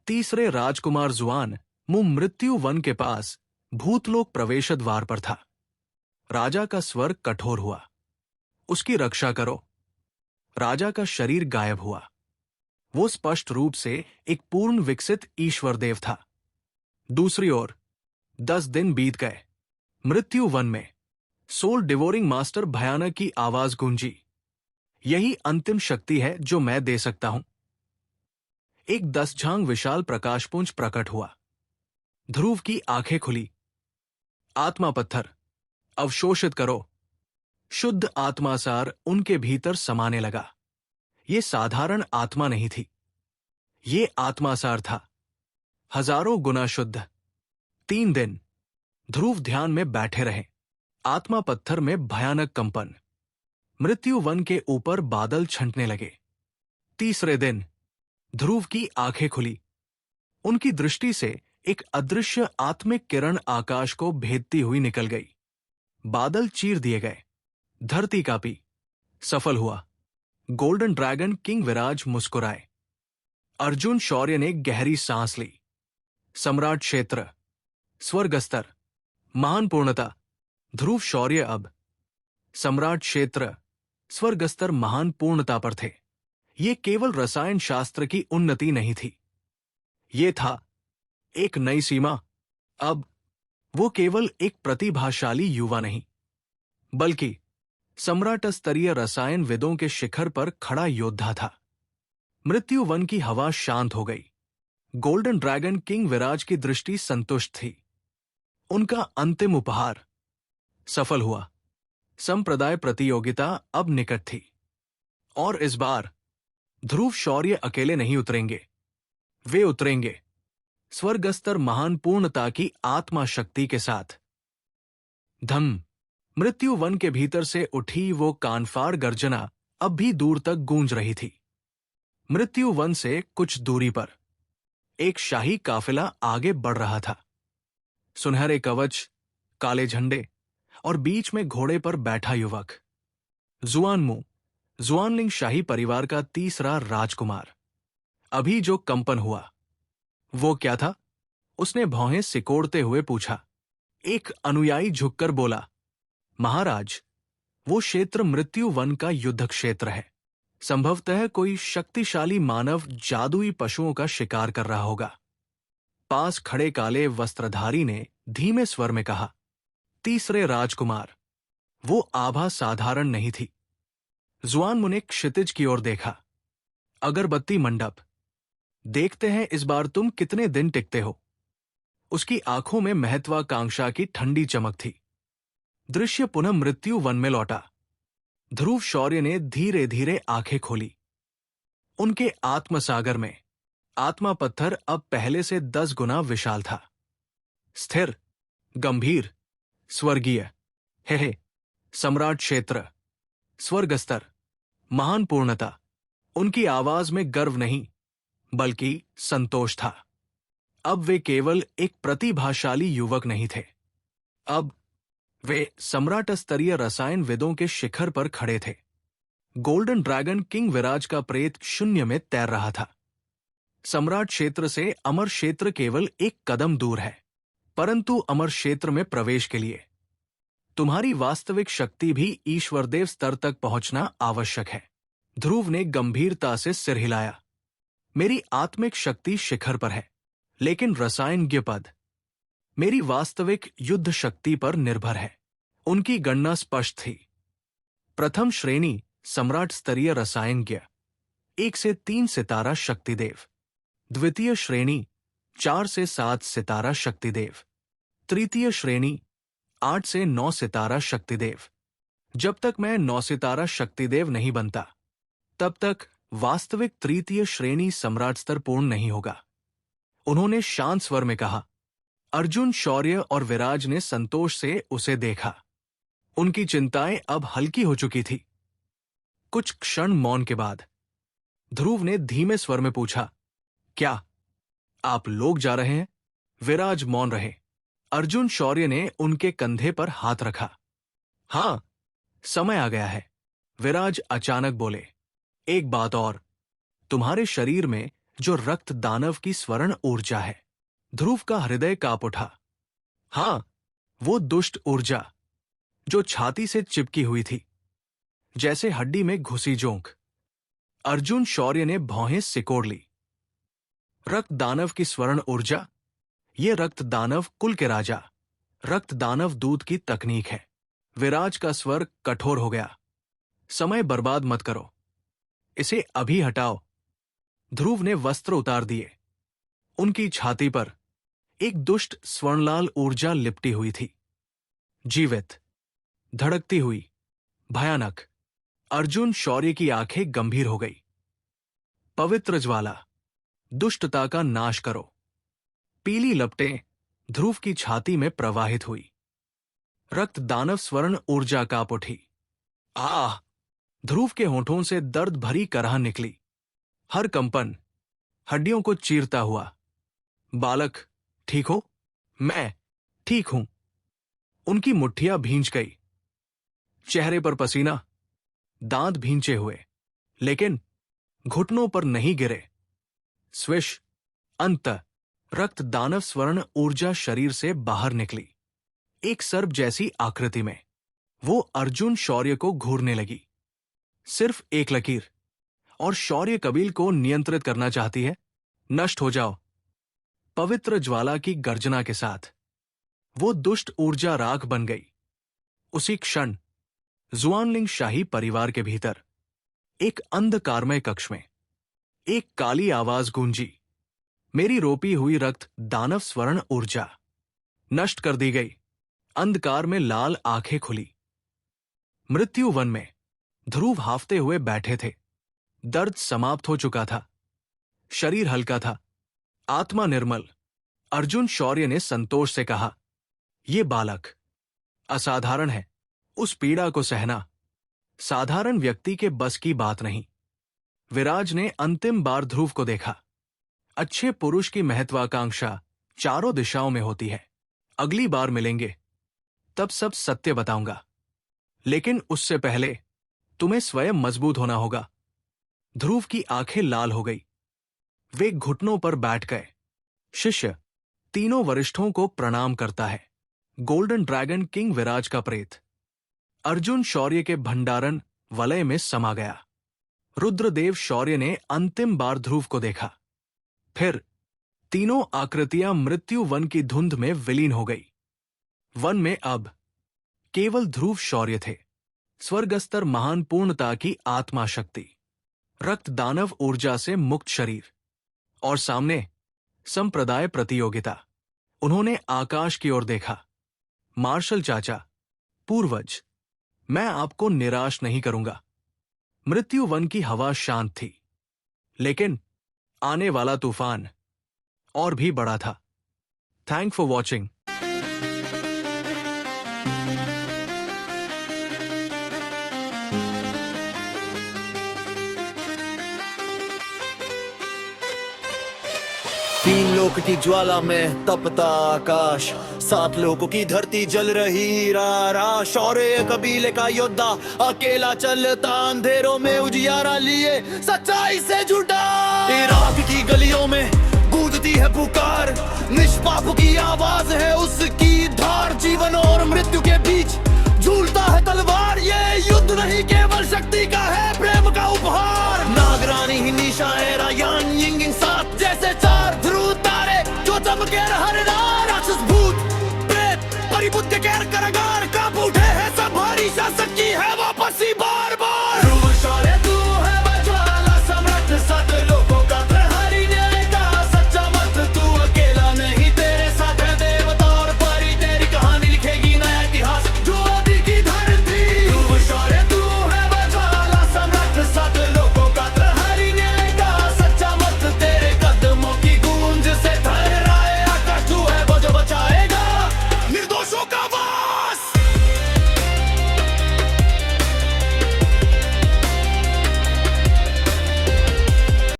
तीसरे राजकुमार जुआन मुंह मृत्यु वन के पास भूतलोक प्रवेश द्वार पर था। राजा का स्वर कठोर हुआ। उसकी रक्षा करो। राजा का शरीर गायब हुआ। वो स्पष्ट रूप से एक पूर्ण विकसित ईश्वरदेव था। दूसरी ओर 10 दिन बीत गए। मृत्यु वन में सोल डिवोरिंग मास्टर भयानक की आवाज गूंजी। यही अंतिम शक्ति है जो मैं दे सकता हूं। एक 10 झांग विशाल प्रकाशपुंज प्रकट हुआ। ध्रुव की आंखें खुली। आत्मा पत्थर अवशोषित करो। शुद्ध आत्मासार उनके भीतर समाने लगा। ये साधारण आत्मा नहीं थी, ये आत्मासार था, हजारों गुना शुद्ध। 3 दिन ध्रुव ध्यान में बैठे रहे। आत्मा पत्थर में भयानक कंपन। मृत्यु वन के ऊपर बादल छंटने लगे। तीसरे दिन ध्रुव की आंखें खुली। उनकी दृष्टि से एक अदृश्य आत्मिक किरण आकाश को भेदती हुई निकल गई। बादल चीर दिए गए। धरती कांपी। सफल हुआ। गोल्डन ड्रैगन किंग विराज मुस्कुराए। अर्जुन शौर्य ने गहरी सांस ली। सम्राट क्षेत्र, स्वर्ग स्तर, महान पूर्णता। ध्रुव शौर्य अब सम्राट क्षेत्र, स्वर्ग स्तर महान पूर्णता पर थे। ये केवल रसायन शास्त्र की उन्नति नहीं थी, ये था एक नई सीमा। अब वो केवल एक प्रतिभाशाली युवा नहीं, बल्कि सम्राट स्तरीय रसायन विदों के शिखर पर खड़ा योद्धा था। मृत्यु वन की हवा शांत हो गई। गोल्डन ड्रैगन किंग विराज की दृष्टि संतुष्ट थी। उनका अंतिम उपहार सफल हुआ। संप्रदाय प्रतियोगिता अब निकट थी, और इस बार ध्रुव शौर्य अकेले नहीं उतरेंगे। वे उतरेंगे स्वर्गस्तर महान पूर्णता की आत्मा शक्ति के साथ। धम। मृत्यु वन के भीतर से उठी वो कानफाड़ गर्जना अब भी दूर तक गूंज रही थी। मृत्यु वन से कुछ दूरी पर एक शाही काफिला आगे बढ़ रहा था। सुनहरे कवच, काले झंडे और बीच में घोड़े पर बैठा युवक। जुआनमू, जुआनलिंग शाही परिवार का तीसरा राजकुमार। अभी जो कंपन हुआ वो क्या था? उसने भौहें सिकोड़ते हुए पूछा। एक अनुयायी झुककर बोला, महाराज, वो क्षेत्र मृत्यु वन का युद्ध क्षेत्र है। संभवतः कोई शक्तिशाली मानव जादुई पशुओं का शिकार कर रहा होगा। पास खड़े काले वस्त्रधारी ने धीमे स्वर में कहा। तीसरे राजकुमार, वो आभा साधारण नहीं थी। जुआनमू ने क्षितिज की ओर देखा। अगरबत्ती मंडप, देखते हैं इस बार तुम कितने दिन टिकते हो। उसकी आंखों में महत्वाकांक्षा की ठंडी चमक थी। दृश्य पुनः मृत्यु वन में लौटा। ध्रुव शौर्य ने धीरे धीरे आंखें खोली। उनके आत्मसागर में आत्मा पत्थर अब पहले से 10 गुना विशाल था। स्थिर, गंभीर, स्वर्गीय, हे सम्राट क्षेत्र, स्वर्गस्तर, महान पूर्णता। उनकी आवाज में गर्व नहीं बल्कि संतोष था। अब वे केवल एक प्रतिभाशाली युवक नहीं थे, अब वे सम्राट स्तरीय रसायन विदों के शिखर पर खड़े थे। गोल्डन ड्रैगन किंग विराज का प्रेत शून्य में तैर रहा था। सम्राट क्षेत्र से अमर क्षेत्र केवल एक कदम दूर है, परंतु अमर क्षेत्र में प्रवेश के लिए तुम्हारी वास्तविक शक्ति भी ईश्वरदेव स्तर तक पहुंचना आवश्यक है। ध्रुव ने गंभीरता से सिर हिलाया। मेरी आत्मिक शक्ति शिखर पर है, लेकिन रसायनज्ञ पद मेरी वास्तविक युद्ध शक्ति पर निर्भर है। उनकी गणना स्पष्ट थी। प्रथम श्रेणी सम्राट स्तरीय रसायनज्ञ 1 से 3 सितारा शक्तिदेव। द्वितीय श्रेणी 4 से 7 सितारा शक्तिदेव। तृतीय श्रेणी 8 से 9 सितारा शक्तिदेव। जब तक मैं 9 सितारा शक्तिदेव नहीं बनता, तब तक वास्तविक तृतीय श्रेणी सम्राट स्तर पूर्ण नहीं होगा। उन्होंने शांत स्वर में कहा। अर्जुन, शौर्य और विराज ने संतोष से उसे देखा। उनकी चिंताएं अब हल्की हो चुकी थी। कुछ क्षण मौन के बाद ध्रुव ने धीमे स्वर में पूछा, क्या आप लोग जा रहे हैं? विराज मौन रहे। अर्जुन शौर्य ने उनके कंधे पर हाथ रखा। हां, समय आ गया है। विराज अचानक बोले, एक बात और, तुम्हारे शरीर में जो रक्त दानव की स्वर्ण ऊर्जा है। ध्रुव का हृदय कांप उठा। हां, वो दुष्ट ऊर्जा जो छाती से चिपकी हुई थी, जैसे हड्डी में घुसी जोंक। अर्जुन शौर्य ने भौहें सिकोड़ ली। रक्त दानव की स्वर्ण ऊर्जा, ये रक्त दानव कुल के राजा रक्त दानव दूत की तकनीक है। विराज का स्वर कठोर हो गया। समय बर्बाद मत करो, इसे अभी हटाओ। ध्रुव ने वस्त्र उतार दिए। उनकी छाती पर एक दुष्ट स्वर्णलाल ऊर्जा लिपटी हुई थी, जीवित, धड़कती हुई, भयानक। अर्जुन शौर्य की आंखें गंभीर हो गई। पवित्र ज्वाला, दुष्टता का नाश करो। पीली लपटें ध्रुव की छाती में प्रवाहित हुई। रक्त दानव स्वर्ण ऊर्जा कांप उठी। आह! ध्रुव के होठों से दर्द भरी कराह निकली। हर कंपन हड्डियों को चीरता हुआ। बालक, ठीक हो? मैं ठीक हूं। उनकी मुट्ठियां भींच गई। चेहरे पर पसीना, दांत भींचे हुए, लेकिन घुटनों पर नहीं गिरे। स्विश, अंत रक्त दानव स्वर्ण ऊर्जा शरीर से बाहर निकली। एक सर्प जैसी आकृति में वो अर्जुन शौर्य को घूरने लगी। सिर्फ एक लकीर, और शौर्य कबील को नियंत्रित करना चाहती है। नष्ट हो जाओ। पवित्र ज्वाला की गर्जना के साथ वो दुष्ट ऊर्जा राख बन गई। उसी क्षण जुआनलिंग शाही परिवार के भीतर एक अंधकारमय कक्ष में एक काली आवाज गूंजी। मेरी रोपी हुई रक्त दानव स्वर्ण ऊर्जा नष्ट कर दी गई। अंधकार में लाल आंखें खुली। मृत्यु वन में ध्रुव हाफते हुए बैठे थे। दर्द समाप्त हो चुका था। शरीर हल्का था, आत्मा निर्मल। अर्जुन शौर्य ने संतोष से कहा, यह बालक असाधारण है। उस पीड़ा को सहना साधारण व्यक्ति के बस की बात नहीं। विराज ने अंतिम बार ध्रुव को देखा। अच्छे पुरुष की महत्वाकांक्षा चारों दिशाओं में होती है। अगली बार मिलेंगे। तब सब सत्य बताऊंगा। लेकिन उससे पहले तुम्हें स्वयं मजबूत होना होगा। ध्रुव की आंखें लाल हो गई। वे घुटनों पर बैठ गए। शिष्य तीनों वरिष्ठों को प्रणाम करता है। गोल्डन ड्रैगन किंग विराज का प्रेत। अर्जुन शौर्य के भंडारण वलय में समा गया। रुद्रदेव शौर्य ने अंतिम बार ध्रुव को देखा। फिर तीनों आकृतियां मृत्यु वन की धुंध में विलीन हो गई। वन में अब केवल ध्रुव शौर्य थे। स्वर्गस्तर महान पूर्णता की आत्मा शक्ति, रक्त दानव ऊर्जा से मुक्त शरीर, और सामने संप्रदाय प्रतियोगिता। उन्होंने आकाश की ओर देखा। मार्शल चाचा, पूर्वज, मैं आपको निराश नहीं करूंगा। मृत्यु वन की हवा शांत थी, लेकिन आने वाला तूफान और भी बड़ा था। Thank for watching. तीन लोक की ज्वाला में तपता आकाश, 7 लोगों की धरती जल रही रारा। शौर्य कबीले का योद्धा अकेला चलता अंधेरों में उजियारा लिए सच्चाई से जुटा। इराक की गलियों में गूंजती है पुकार, निष्पाप की आवाज है उसकी धार। जीवन और मृत्यु के बीच झूलता है तलवार, ये युद्ध नहीं केवल शक्ति का है, प्रेम का उपहार। नागरानी ही निशाए रायान यिंगिंग 7 जैसे 4 ध्रुव तारे जो चमके हर रात। राक्षस भूत प्रेत परिबुद्ध के कहर करागार कांप उठे हैं सब, भारी शासक की है वापसी बार बार।